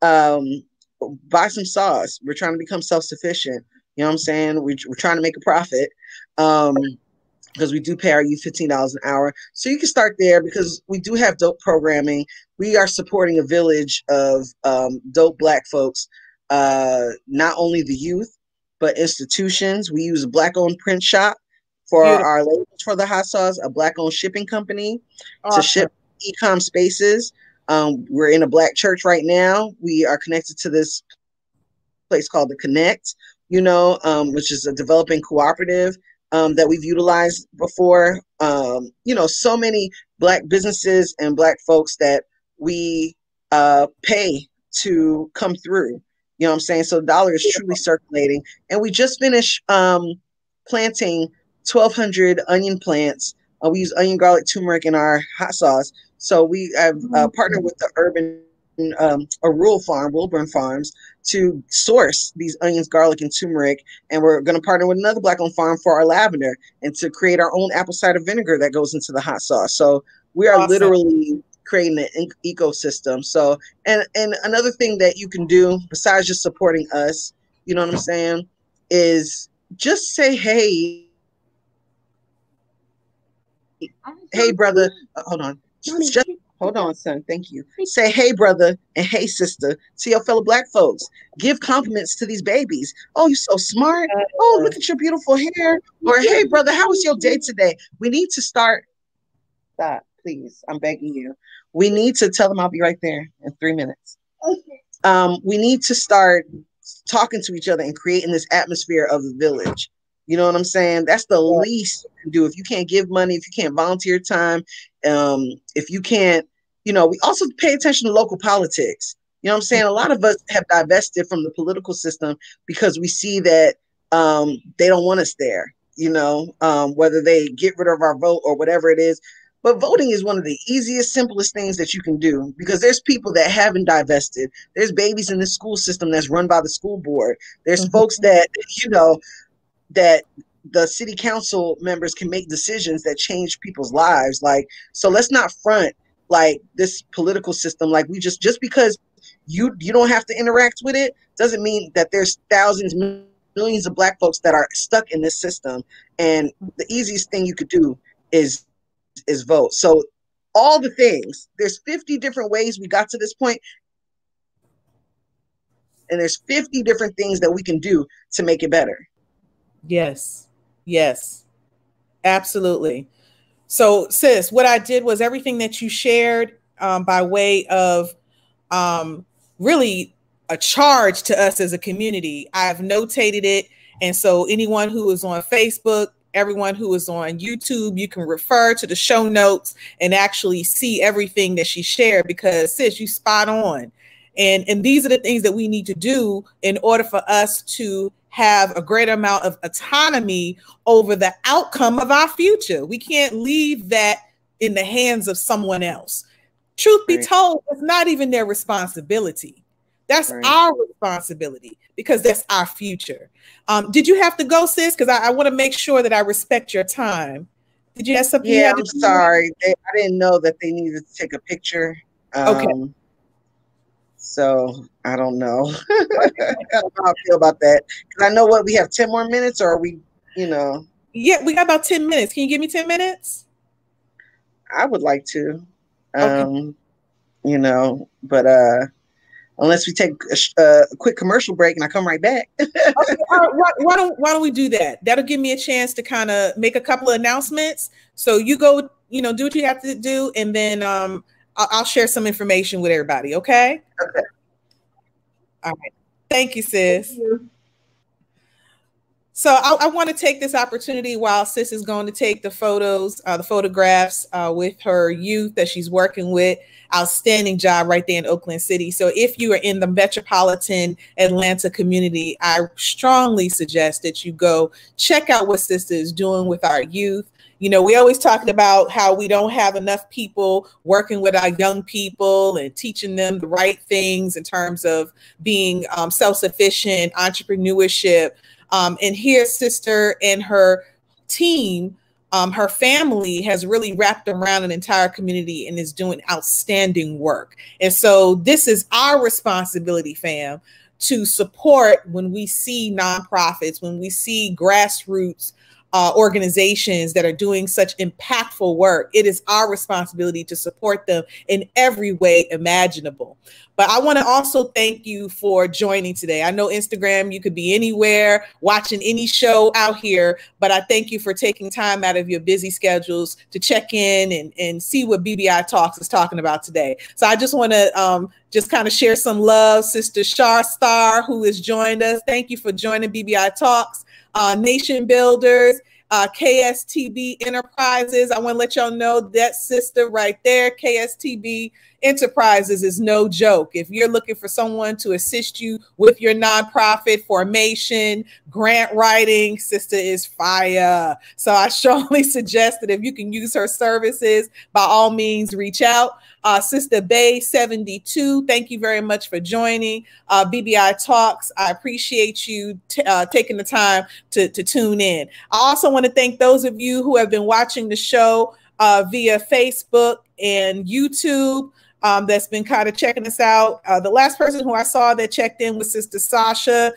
Buy some sauce. We're trying to become self-sufficient. You know what I'm saying? We're trying to make a profit. because we do pay our youth $15 an hour. So you can start there because we do have dope programming. We are supporting a village of dope Black folks, not only the youth, but institutions. We use a Black-owned print shop for our labels for the hot sauce, a Black-owned shipping company to ship e-com spaces. We're in a Black church right now. We are connected to this place called The Connect, which is a developing cooperative that we've utilized before. So many Black businesses and Black folks that we pay to come through. You know what I'm saying? So the dollar is truly circulating. And we just finished planting 1,200 onion plants. We use onion, garlic, turmeric in our hot sauce. So we have partnered with the rural farm, Wilburn Farms, to source these onions, garlic, and turmeric. And we're going to partner with another Black-owned farm for our lavender and to create our own apple cider vinegar that goes into the hot sauce. So we are literally creating an ecosystem. So, and another thing that you can do besides just supporting us, you know what I'm saying, is just say, hey, brother, hold on. Hold on, son. Thank you. Say, hey, brother, and hey, sister, to your fellow Black folks. Give compliments to these babies. Oh, you're so smart. Oh, look at your beautiful hair. Or, hey, brother, how was your day today? We need to start. Stop, please. I'm begging you. We need to tell them I'll be right there in 3 minutes. Okay. We need to start talking to each other and creating this atmosphere of the village. You know what I'm saying? That's the least you can do. If you can't give money, if you can't volunteer time, if you can't, we also pay attention to local politics. You know what I'm saying? A lot of us have divested from the political system because we see that they don't want us there, whether they get rid of our vote or whatever it is. But voting is one of the easiest, simplest things that you can do because there's people that haven't divested. There's babies in the school system that's run by the school board. There's folks that, that the city council members can make decisions that change people's lives. So let's not front this political system. We just because you don't have to interact with it doesn't mean that there's thousands, millions of Black folks that are stuck in this system. And the easiest thing you could do is vote. So all the things, there's 50 different ways we got to this point, and there's 50 different things that we can do to make it better. Yes,
absolutely. So, sis, what I did was everything that you shared by way of really a charge to us as a community. I've notated it. And so anyone who is on Facebook, everyone who is on YouTube, you can refer to the show notes and actually see everything that she shared because, sis, you spot on. And these are the things that we need to do in order for us to have a greater amount of autonomy over the outcome of our future. We can't leave that in the hands of someone else. Truth be told, it's not even their responsibility. That's our responsibility because that's our future. Did you have to go, sis? Because I want to make sure that I respect your time. Did you have something?
Yeah, I'm sorry. I didn't know that they needed to take a picture.
Okay.
So I don't know. I don't know how I feel about that. Because I know we have 10 more minutes, or are we,
Yeah, we got about 10 minutes. Can you give me 10 minutes?
I would like to.
Okay.
But unless we take a quick commercial break and I come right back.
Okay, why don't we do that? That'll give me a chance to kind of make a couple of announcements. So you go, do what you have to do, and then I'll share some information with everybody. Okay.
Okay.
All right. Thank you, sis. Thank you. So I want to take this opportunity while sis is going to take the photographs with her youth that she's working with. Outstanding job right there in Oakland City. So if you are in the metropolitan Atlanta community, I strongly suggest that you go check out what sister is doing with our youth. We always talked about how we don't have enough people working with our young people and teaching them the right things in terms of being self-sufficient, entrepreneurship. And here, sister and her team, her family has really wrapped around an entire community and is doing outstanding work. And so this is our responsibility, fam, to support when we see nonprofits, when we see grassroots organizations that are doing such impactful work, it is our responsibility to support them in every way imaginable. But I want to also thank you for joining today. I know Instagram, you could be anywhere watching any show out here, but I thank you for taking time out of your busy schedules to check in and see what BBI Talks is talking about today. So I just want to just kind of share some love. Sister Shar Star, who has joined us, thank you for joining BBI Talks. Nation Builders, KSTB Enterprises. I want to let y'all know that sister right there, KSTB Enterprises, is no joke. If you're looking for someone to assist you with your nonprofit formation, grant writing, sister is fire. So I strongly suggest that if you can use her services, by all means, reach out. Sister Bay 72, thank you very much for joining BBI Talks. I appreciate you taking the time to tune in. I also want to thank those of you who have been watching the show via Facebook and YouTube. That's been kind of checking us out. The last person who I saw that checked in was Sister Sasha.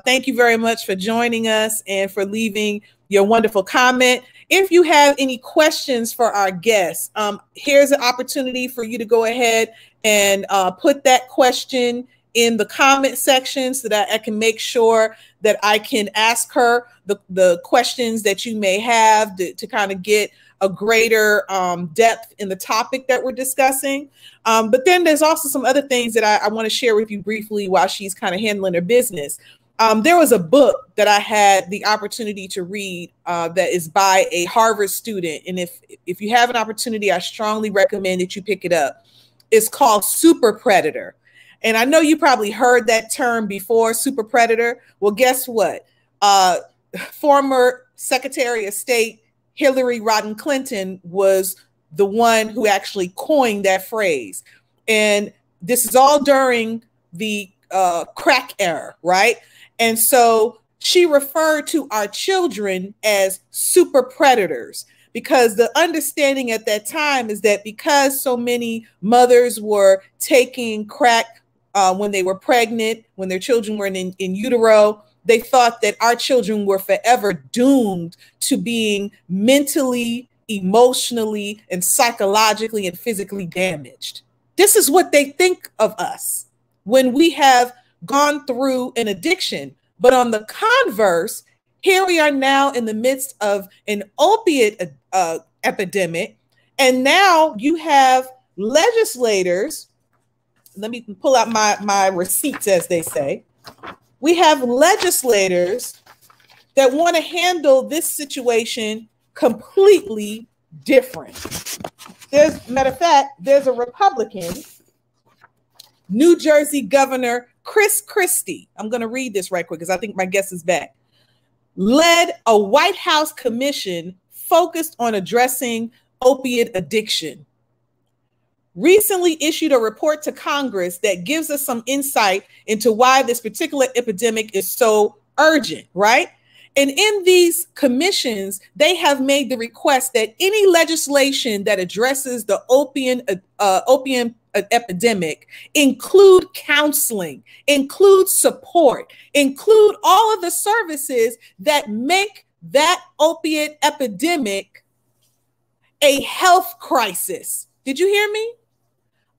Thank you very much for joining us and for leaving your wonderful comment. If you have any questions for our guests, here's an opportunity for you to go ahead and put that question in the comment section so that I can make sure that I can ask her the questions that you may have to kind of get a greater depth in the topic that we're discussing. But then there's also some other things that I want to share with you briefly while she's kind of handling her business. There was a book that I had the opportunity to read that is by a Harvard student. And if you have an opportunity, I strongly recommend that you pick it up. It's called Super Predator. And I know you probably heard that term before, super predator. Well, guess what? Former Secretary of State Hillary Rodham Clinton was the one who actually coined that phrase. And this is all during the crack era, right? And so she referred to our children as super predators, because the understanding at that time is that because so many mothers were taking crack when they were pregnant, when their children were in utero, they thought that our children were forever doomed to being mentally, emotionally, and psychologically and physically damaged. This is what they think of us when we have gone through an addiction. But on the converse, here we are now in the midst of an opiate epidemic. And now you have legislators. Let me pull out my receipts, as they say. We have legislators that want to handle this situation completely different. Matter of fact, there's a Republican, New Jersey Governor Chris Christie. I'm going to read this right quick because I think my guest is back. Led a White House commission focused on addressing opiate addiction. Recently issued a report to Congress that gives us some insight into why this particular epidemic is so urgent, right? And in these commissions, they have made the request that any legislation that addresses the opium epidemic include counseling, include support, include all of the services that make that opiate epidemic a health crisis. Did you hear me?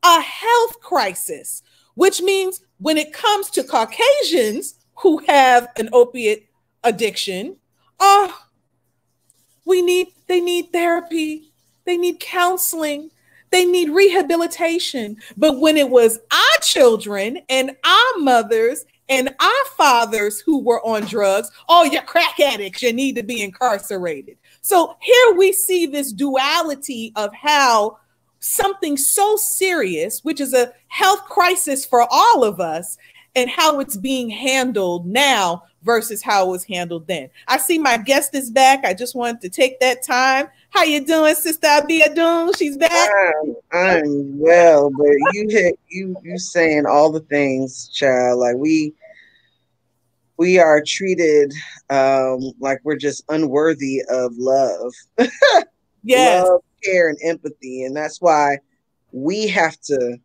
A health crisis, which means when it comes to Caucasians who have an opiate addiction, they need therapy, they need counseling, they need rehabilitation. But when it was our children and our mothers and our fathers who were on drugs, oh, you're crack addicts, you need to be incarcerated. So here we see this duality of how something so serious, which is a health crisis for all of us, and how it's being handled now versus how it was handled then. I see my guest is back. I just wanted to take that time. How you doing, Sister Abiodun? She's back.
I'm well, but you saying all the things, child. Like we are treated like we're just unworthy of love. Yes. Love, care, and empathy. And that's why we have to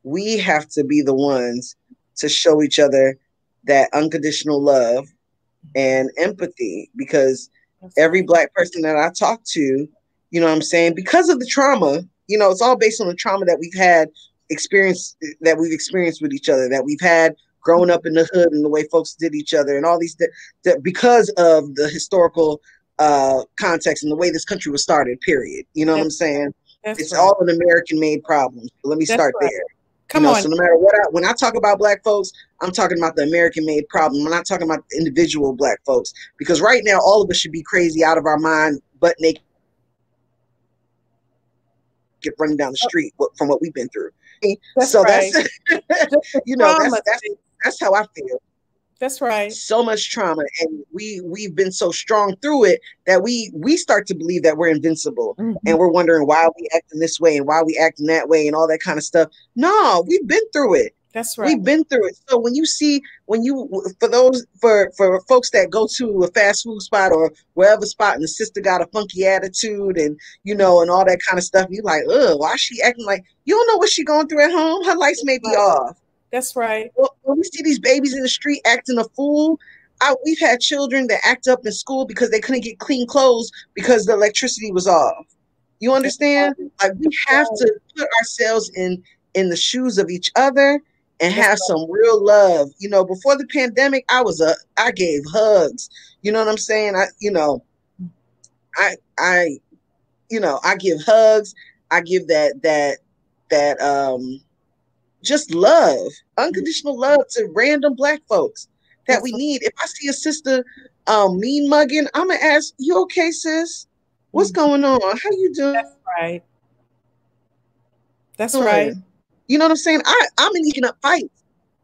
be the ones to show each other that unconditional love and empathy, because Every Black person that I talk to, you know what I'm saying, because of the trauma, you know, it's all based on the trauma that we've had experienced with each other, that we've had growing up in the hood and the way folks did each other and all these, that because of the historical context and the way this country was started, period. You know what I'm saying? It's all an American-made problem. Let me start there.
Come on.
So no matter what, when I talk about Black folks, I'm talking about the American-made problem. I'm not talking about individual Black folks, because right now all of us should be crazy out of our mind, butt naked, get running down the street from what we've been through. That's you know, that's how I feel.
That's right.
So much trauma, and we've been so strong through it that we start to believe that we're invincible, and we're wondering why we acting this way and why we acting that way and all that kind of stuff. No, we've been through it.
That's right.
We've been through it. So for folks that go to a fast food spot or wherever spot, and the sister got a funky attitude and, you know, and all that kind of stuff, you're like, ugh, why is she acting like, you don't know what she going through at home? Her lights may be off.
That's right.
Well, when we see these babies in the street acting a fool, we've had children that act up in school because they couldn't get clean clothes because the electricity was off. You understand? Like, we have to put ourselves in the shoes of each other and have some real love. You know, before the pandemic, I gave hugs. You know what I'm saying? I give hugs. I give that just love, unconditional love to random Black folks that we need. If I see a sister mean mugging, I'm gonna ask, you okay, sis? What's going on? How you doing?
That's right. That's right.
You know what I'm saying? I'm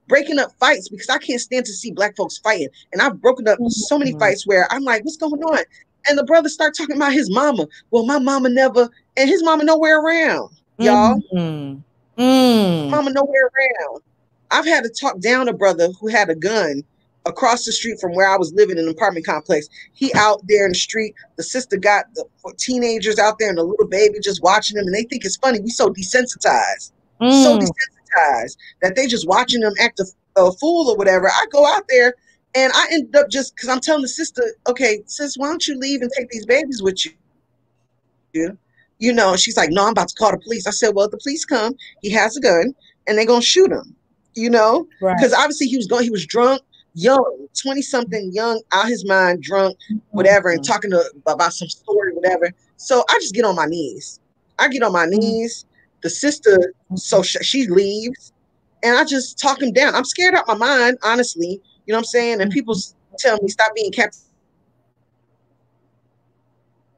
breaking up fights because I can't stand to see Black folks fighting. And I've broken up so many fights where I'm like, what's going on? And the brother start talking about his mama. Well, my mama never, and his mama nowhere around, y'all. Mama nowhere around. I've had to talk down a brother who had a gun across the street from where I was living in an apartment complex. He out there in the street. The sister got the teenagers out there and the little baby just watching them, and they think it's funny. We so desensitized. So desensitized that they just watching them act a fool or whatever. I go out there and I end up just, because I'm telling the sister, okay, sis, why don't you leave and take these babies with you? You know, she's like, no, I'm about to call the police. I said, well, if the police come, he has a gun and they're going to shoot him, you know, because obviously he was drunk, young, 20-something, young, out his mind, drunk, whatever, and talking about some story, whatever. So I just get on my knees. The sister, so she leaves, and I just talk him down. I'm scared out my mind, honestly. You know what I'm saying? And people tell me, stop being captain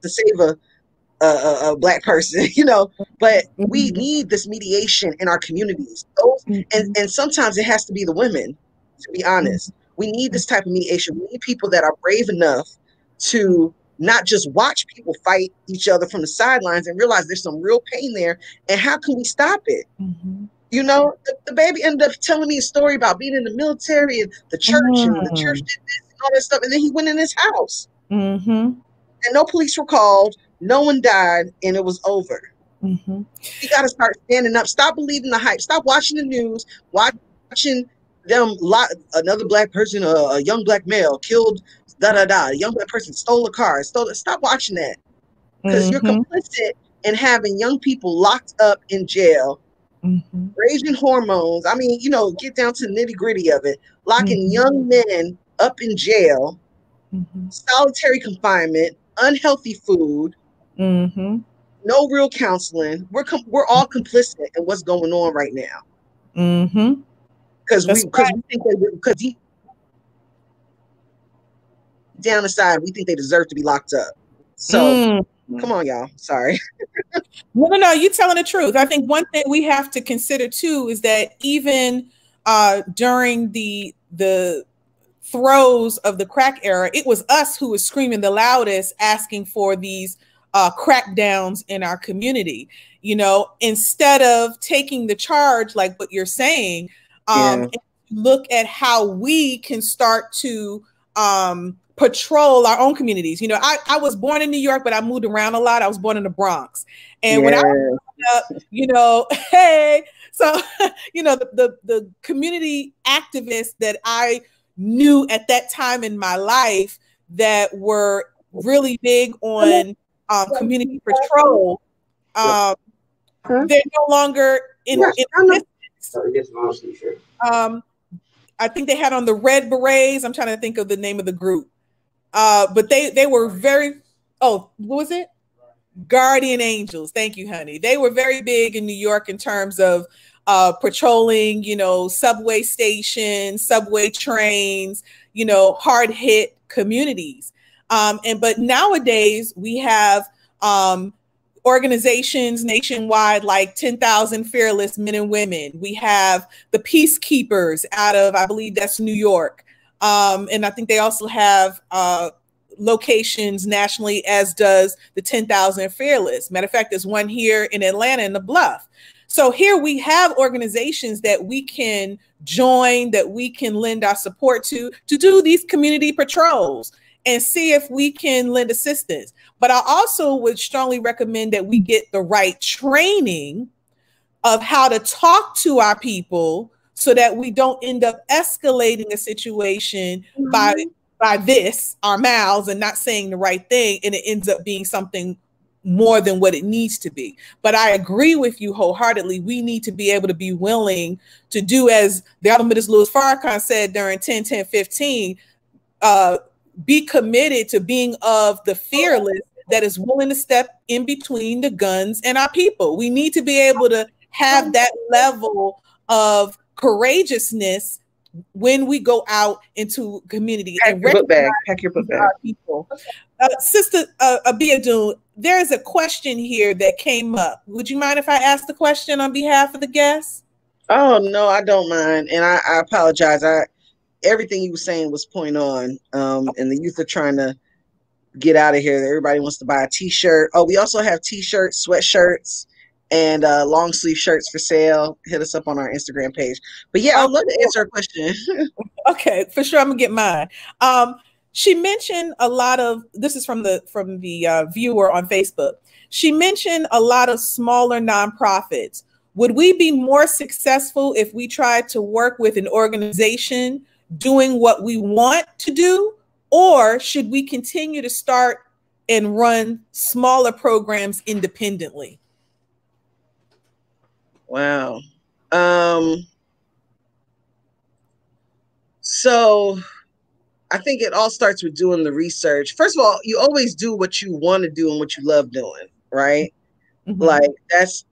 to save a Black person, you know. But we need this mediation in our communities. And sometimes it has to be the women, to be honest. We need this type of mediation. We need people that are brave enough to not just watch people fight each other from the sidelines and realize there's some real pain there. And how can we stop it? You know, the baby ended up telling me a story about being in the military and the church, and the church did this and all that stuff. And then he went in his house. And no police were called. No one died, and it was over. You got to start standing up. Stop believing the hype. Stop watching the news, watching them, another Black person, a young Black male killed, a young Black person stole a car, stop watching that, because you're complicit in having young people locked up in jail, raging hormones. I mean, you know, get down to the nitty gritty of it, locking young men up in jail, solitary confinement, unhealthy food, no real counseling. We're all complicit in what's going on right now. Because we think because down the side, we think they deserve to be locked up. So come on, y'all. Sorry.
No, you're telling the truth. I think one thing we have to consider too is that even during the throes of the crack era, it was us who was screaming the loudest, asking for these crackdowns in our community. You know, instead of taking the charge, like what you're saying, and look at how we can start to patrol our own communities. You know, I was born in New York, but I moved around a lot. I was born in the Bronx. And when I was up, you know, hey, so, you know, the community activists that I knew at that time in my life that were really big on community patrol. They're no longer in existence. I think they had on the red berets. I'm trying to think of the name of the group. But they were very, what was it? Guardian Angels. Thank you, honey. They were very big in New York in terms of patrolling, subway stations, subway trains, hard hit communities. But nowadays we have organizations nationwide like 10,000 Fearless Men and Women. We have the Peacekeepers out of, I believe that's New York. And I think they also have locations nationally, as does the 10,000 Fearless. Matter of fact, there's one here in Atlanta in the Bluff. So here we have organizations that we can join, that we can lend our support to do these community patrols and see if we can lend assistance. But I also would strongly recommend that we get the right training of how to talk to our people so that we don't end up escalating a situation by this, our mouths, and not saying the right thing, and it ends up being something more than what it needs to be. But I agree with you wholeheartedly. We need to be able to be willing to do, as the Honorable Louis Farrakhan said during 10-10-15, be committed to being of the fearless that is willing to step in between the guns and our people. We need to be able to have that level of courageousness when we go out into community.
Pack your book bag. Pack your book bag.
People. Sister Abiodun, there is a question here that came up. Would you mind if I ask the question on behalf of the guests?
Oh, no, I don't mind. And I apologize. Everything you were saying was point on. And the youth are trying to get out of here. Everybody wants to buy a t-shirt. Oh, we also have t-shirts, sweatshirts, and long sleeve shirts for sale. Hit us up on our Instagram page. But yeah, I'd love to answer a question.
Okay, for sure. I'm gonna get mine. She mentioned a lot of, this is from the viewer on Facebook. She mentioned a lot of smaller nonprofits. Would we be more successful if we tried to work with an organization doing what we want to do? Or should we continue to start and run smaller programs independently?
Wow. So I think it all starts with doing the research. First of all, you always do what you want to do and what you love doing, right? Mm-hmm. Like that's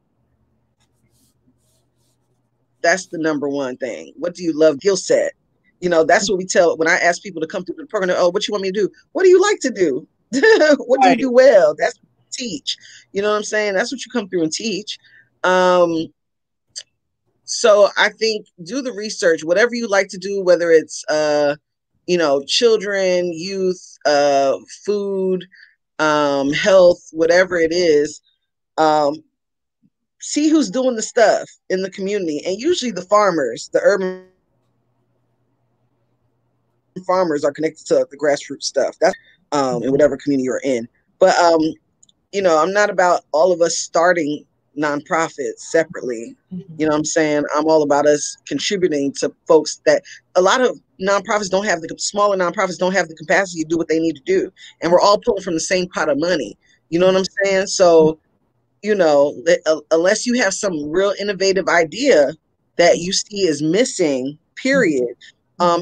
the number one thing. What do you love? Skill set. That's what we tell when I ask people to come through the program. Oh, what you want me to do? What do you like to do? What do you do well? That's what you teach. You know what I'm saying? That's what you come through and teach. So I think do the research, whatever you like to do, whether it's, children, youth, food, health, whatever it is, see who's doing the stuff in the community. And usually the farmers, the urban farmers are connected to the grassroots stuff. That's in whatever community you're in. But, I'm not about all of us starting nonprofits separately. You know what I'm saying? I'm all about us contributing to folks that a lot of nonprofits don't have, the smaller nonprofits don't have the capacity to do what they need to do. And we're all pulling from the same pot of money. You know what I'm saying? So, unless you have some real innovative idea that you see is missing, period.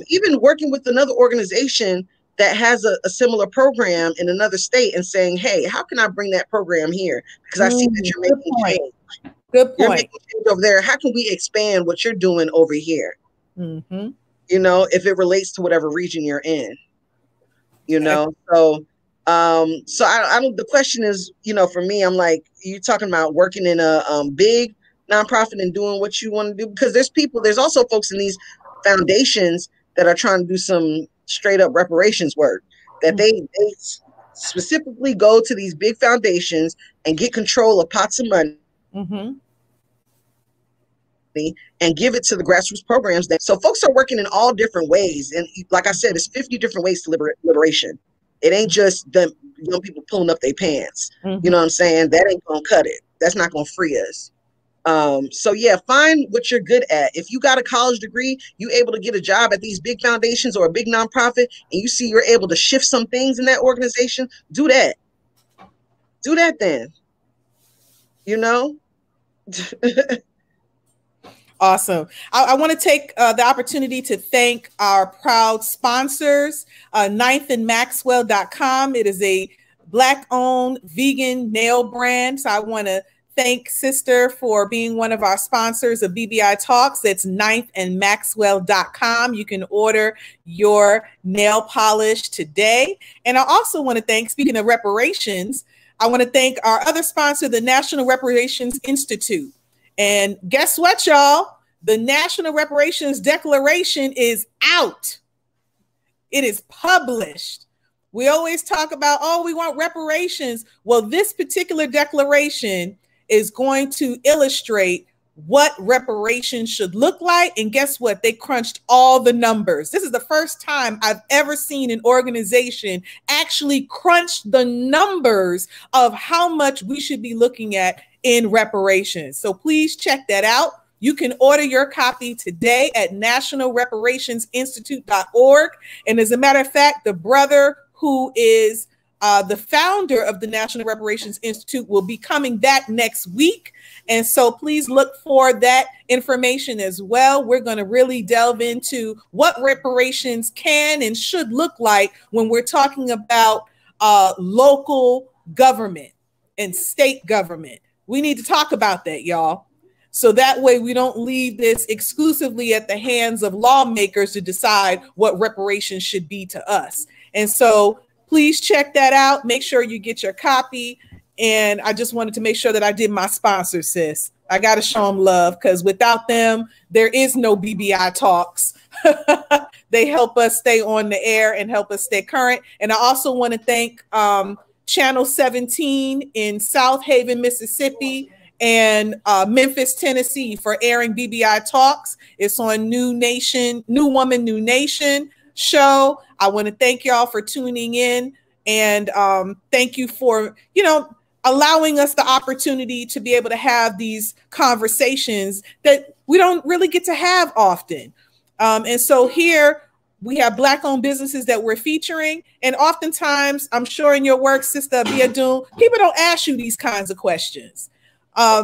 Even working with another organization that has a similar program in another state and saying, hey, how can I bring that program here? Because I see that you're making change.
Good point.
You're making change over there. How can we expand what you're doing over here? Mm-hmm. If it relates to whatever region you're in, So I don't, the question is, for me, I'm like, you talking about working in a big nonprofit and doing what you want to do? Because there's also folks in these foundations that are trying to do some straight up reparations work, that they specifically go to these big foundations and get control of pots of money and give it to the grassroots programs. So folks are working in all different ways. And like I said, it's 50 different ways to liberation. It ain't just them young people pulling up their pants. You know what I'm saying? That ain't gonna cut it. That's not gonna free us. So yeah, find what you're good at. If you got a college degree, you able to get a job at these big foundations or a big nonprofit, and you see you're able to shift some things in that organization, do that. Do that then. You know?
Awesome. I want to take the opportunity to thank our proud sponsors, 9thandmaxwell.com. It is a Black-owned vegan nail brand. So I want to thank Sister for being one of our sponsors of BBI Talks. That's 9thandmaxwell.com. You can order your nail polish today. And I also want to thank, speaking of reparations, I want to thank our other sponsor, the National Reparations Institute. And guess what, y'all? The National Reparations Declaration is out. It is published. We always talk about, oh, we want reparations. Well, this particular declaration is going to illustrate what reparations should look like. And guess what? They crunched all the numbers. This is the first time I've ever seen an organization actually crunch the numbers of how much we should be looking at in reparations. So please check that out. You can order your copy today at nationalreparationsinstitute.org. And as a matter of fact, the brother who is the founder of the National Reparations Institute will be coming back next week. And so please look for that information as well. We're going to really delve into what reparations can and should look like when we're talking about local government and state government. We need to talk about that, y'all. So that way we don't leave this exclusively at the hands of lawmakers to decide what reparations should be to us. And so please check that out. Make sure you get your copy. And I just wanted to make sure that I did my sponsor, sis. I got to show them love because without them, there is no BBI Talks. They help us stay on the air and help us stay current. And I also want to thank Channel 17 in South Haven, Mississippi, and Memphis, Tennessee for airing BBI Talks. It's on New Woman, New Nation show. I want to thank y'all for tuning in, and thank you for, allowing us the opportunity to be able to have these conversations that we don't really get to have often. And so here we have Black-owned businesses that we're featuring. And oftentimes, I'm sure in your work, Sister Abiodun, people don't ask you these kinds of questions.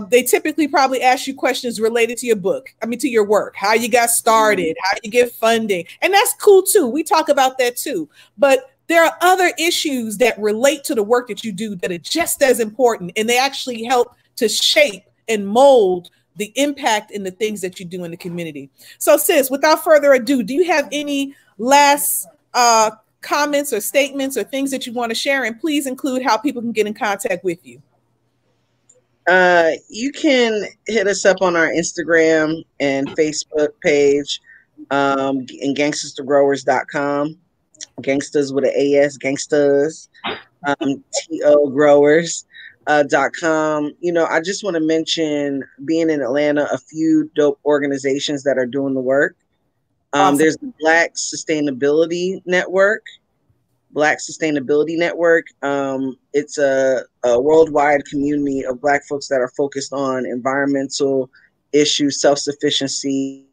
They typically probably ask you questions related to your book, to your work, how you got started, how you get funding. And that's cool too. We talk about that too. But there are other issues that relate to the work that you do that are just as important. And they actually help to shape and mold the impact in the things that you do in the community. So sis, without further ado, do you have any last comments or statements or things that you want to share? And please include how people can get in contact with you.
You can hit us up on our Instagram and Facebook page, and GANGSTAS2GROWERS.com. Gangstas with an AS, Gangstas, TO Growers.com. I just want to mention, being in Atlanta, a few dope organizations that are doing the work. Awesome. There's the Black Sustainability Network. It's a worldwide community of Black folks that are focused on environmental issues, self-sufficiency,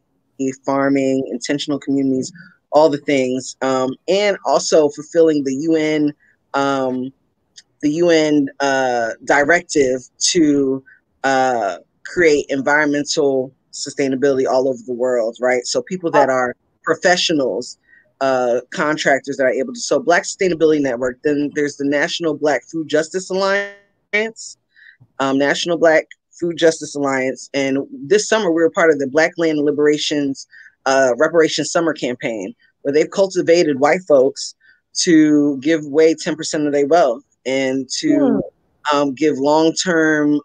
farming, intentional communities, all the things, and also fulfilling the UN directive to create environmental sustainability all over the world, right? So people that are professionals, contractors that are able to. So Black Sustainability Network. Then there's the National Black Food Justice Alliance, National Black Food Justice Alliance. And this summer we were part of the Black Land Reparations Summer Campaign, where they've cultivated white folks to give away 10% of their wealth and to give long-term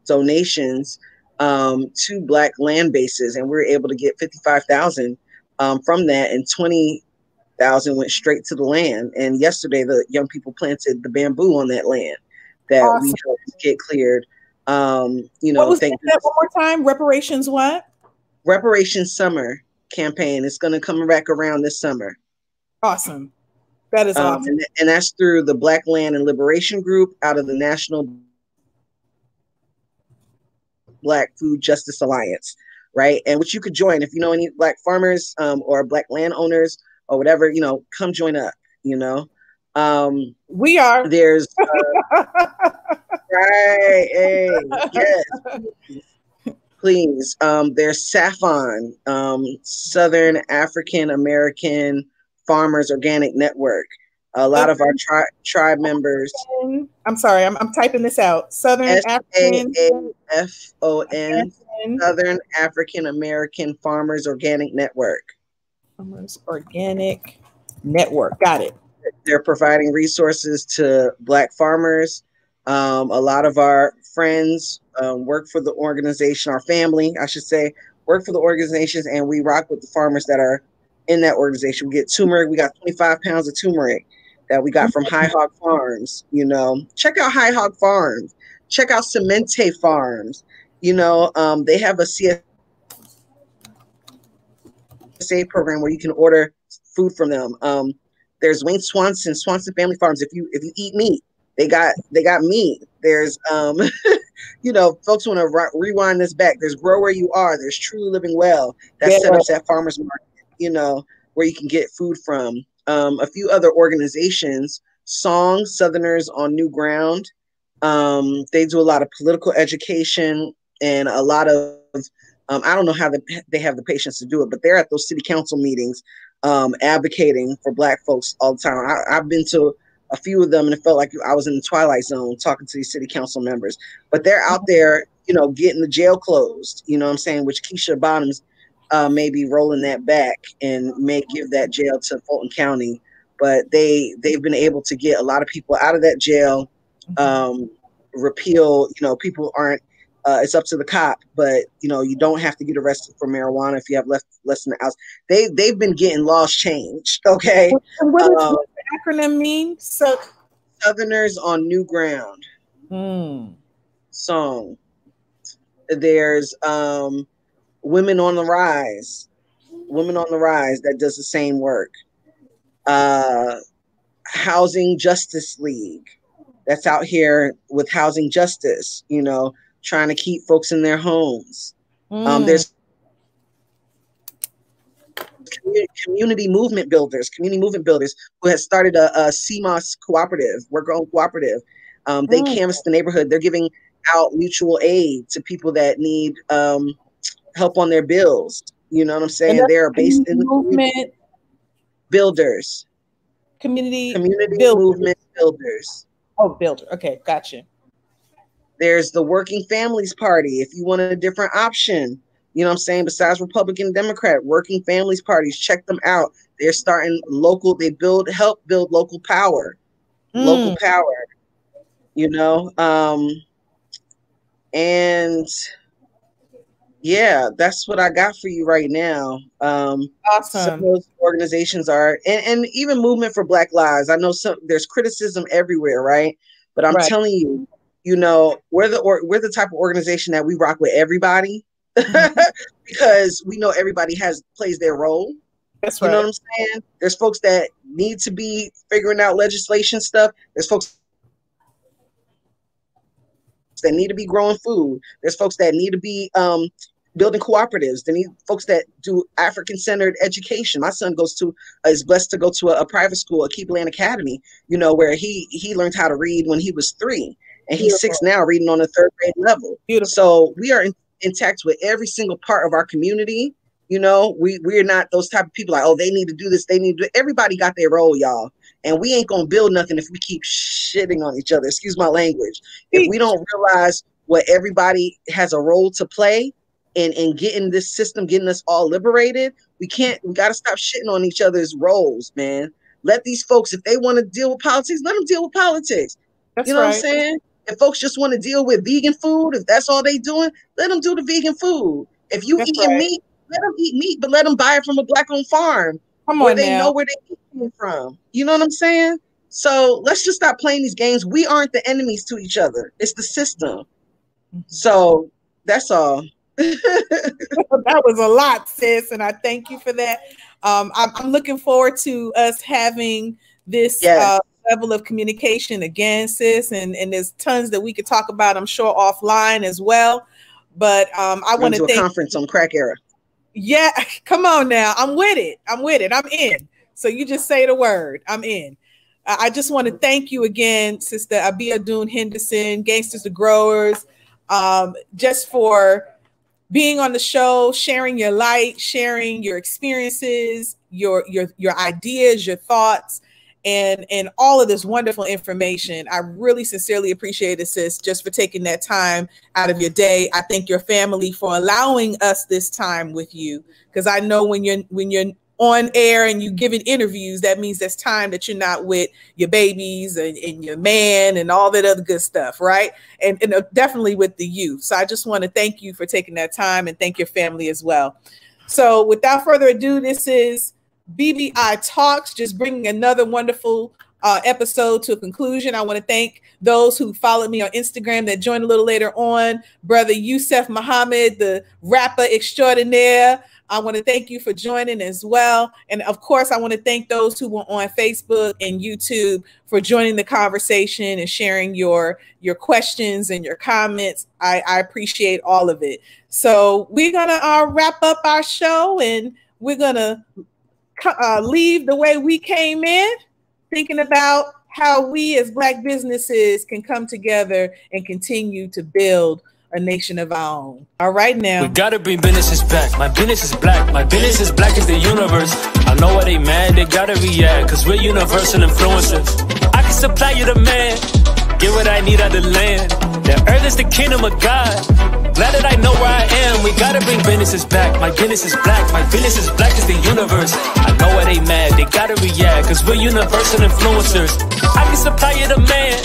donations to Black land bases. And we were able to get 55,000 from that, and 20,000 went straight to the land. And yesterday, the young people planted the bamboo on that land that we helped get cleared. What was that one more time? Reparations what? Reparations Summer Campaign. It's going to come back around this summer.
Awesome. That is awesome.
And that's through the Black Land and Liberation Group out of the National Black Food Justice Alliance, right? And which you could join if you know any Black farmers or Black landowners or whatever, you know, come join up, you know.
We are.
There's right, hey, yes, please. There's SAFON, Southern African American Farmers Organic Network. A lot of our tribe members.
I'm sorry, I'm typing this out. Southern African
SAFON, Southern African American Farmers Organic Network.
Farmers Organic Network. Got it.
They're providing resources to Black farmers. A lot of our friends work for the organization, our family, I should say, work for the organizations, and we rock with the farmers that are in that organization. We get turmeric. We got 25 pounds of turmeric that we got from High Hog Farms. You know, check out High Hog Farms. Check out Semente Farms. You know, they have a CSA program where you can order food from them. There's Wayne Swanson Family Farms. If you eat meat, they got meat. There's you know, folks want to rewind this back. There's Grow Where You Are. There's Truly Living Well. That set up at farmers market, you know, where you can get food from. A few other organizations, Southerners on New Ground. They do a lot of political education and a lot of I don't know how they have the patience to do it, but they're at those city council meetings advocating for Black folks all the time. I've been to a few of them and it felt like I was in the Twilight Zone talking to these city council members, but they're out there, you know, getting the jail closed, you know what I'm saying, which Keisha Bottoms may be rolling that back and may give that jail to Fulton County, but they've been able to get a lot of people out of that jail, repeal, you know, people aren't, it's up to the cop, but you know, you don't have to get arrested for marijuana if you have less than an ounce. They've been getting laws changed. Okay.
What does the acronym mean? So
Southerners on New Ground. Song. There's Women on the Rise. Women on the Rise that does the same work. Housing Justice League. That's out here with housing justice, you know, trying to keep folks in their homes. There's community movement builders who has started a CMOS cooperative, worker-owned cooperative. They canvass the neighborhood. They're giving out mutual aid to people that need help on their bills. You know what I'm saying? They're based in the movement builders. Community movement builders.
Oh, builder. Okay, gotcha.
There's the Working Families Party. If you want a different option, you know what I'm saying, besides Republican and Democrat, Working Families Parties, check them out. They're starting local, they help build local power. Local power, you know. And yeah, that's what I got for you right now.
Awesome.
Some of those organizations are, and even Movement for Black Lives. I know there's criticism everywhere, right? But I'm telling you, you know, we're the type of organization that we rock with everybody because we know everybody plays their role.
That's right.
You know what I'm saying? There's folks that need to be figuring out legislation stuff. There's folks that need to be growing food. There's folks that need to be building cooperatives. They need folks that do African-centered education. My son is blessed to go to a private school, a Keepland Academy, you know, where he learned how to read when he was 3. And he's 6 now, reading on the 3rd grade level. Beautiful. So we are intact with every single part of our community. You know, we're not those type of people like, oh, they need to do this. They need to do. Everybody got their role, y'all. And we ain't going to build nothing if we keep shitting on each other. Excuse my language. If we don't realize what everybody has a role to play in getting this system, getting us all liberated, we got to stop shitting on each other's roles, man. Let these folks, if they want to deal with politics, let them deal with politics.
That's
you know what I'm saying? If folks just want to deal with vegan food, if that's all they doing, let them do the vegan food. If you eating meat, let them eat meat, but let them buy it from a Black-owned farm where they know where they eating from. You know what I'm saying? So let's just stop playing these games. We aren't the enemies to each other. It's the system. So that's all.
That was a lot, sis, and I thank you for that. I'm looking forward to us having this level of communication again, sis, and there's tons that we could talk about, I'm sure, offline as well. But I want to thank
a conference on crack era.
Yeah, come on now. I'm with it. I'm in. So you just say the word. I'm in. I just want to thank you again, Sister Abiodun Henderson, GANGSTAS to Growers, just for being on the show, sharing your light, sharing your experiences, your ideas, your thoughts, and all of this wonderful information. I really sincerely appreciate it, sis, just for taking that time out of your day. I thank your family for allowing us this time with you, because I know when you're on air and you giving interviews, that means there's time that you're not with your babies and your man and all that other good stuff, right? And definitely with the youth. So I just want to thank you for taking that time, and thank your family as well. So without further ado, this is BBI Talks, just bringing another wonderful episode to a conclusion. I want to thank those who followed me on Instagram that joined a little later on. Brother Yusef Muhammad, the rapper extraordinaire, I want to thank you for joining as well. And of course, I want to thank those who were on Facebook and YouTube for joining the conversation and sharing your questions and your comments. I appreciate all of it. So we're going to wrap up our show, and we're going to leave the way we came in, thinking about how we as Black businesses can come together and continue to build a nation of our own. All right, now.
We gotta bring businesses back. My business is black. My business is black as the universe. I know why they mad, they gotta react, cause we're universal influencers. I can supply you the man, get what I need out of the land. The earth is the kingdom of God. Glad that I know where I am. We gotta bring businesses back. My business is black. My business is black as the universe. I know why they mad, they gotta react, cause we're universal influencers. I can supply you the man.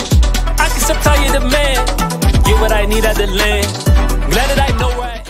I can supply you the man. Get what I need out the land. Glad that I know where I am.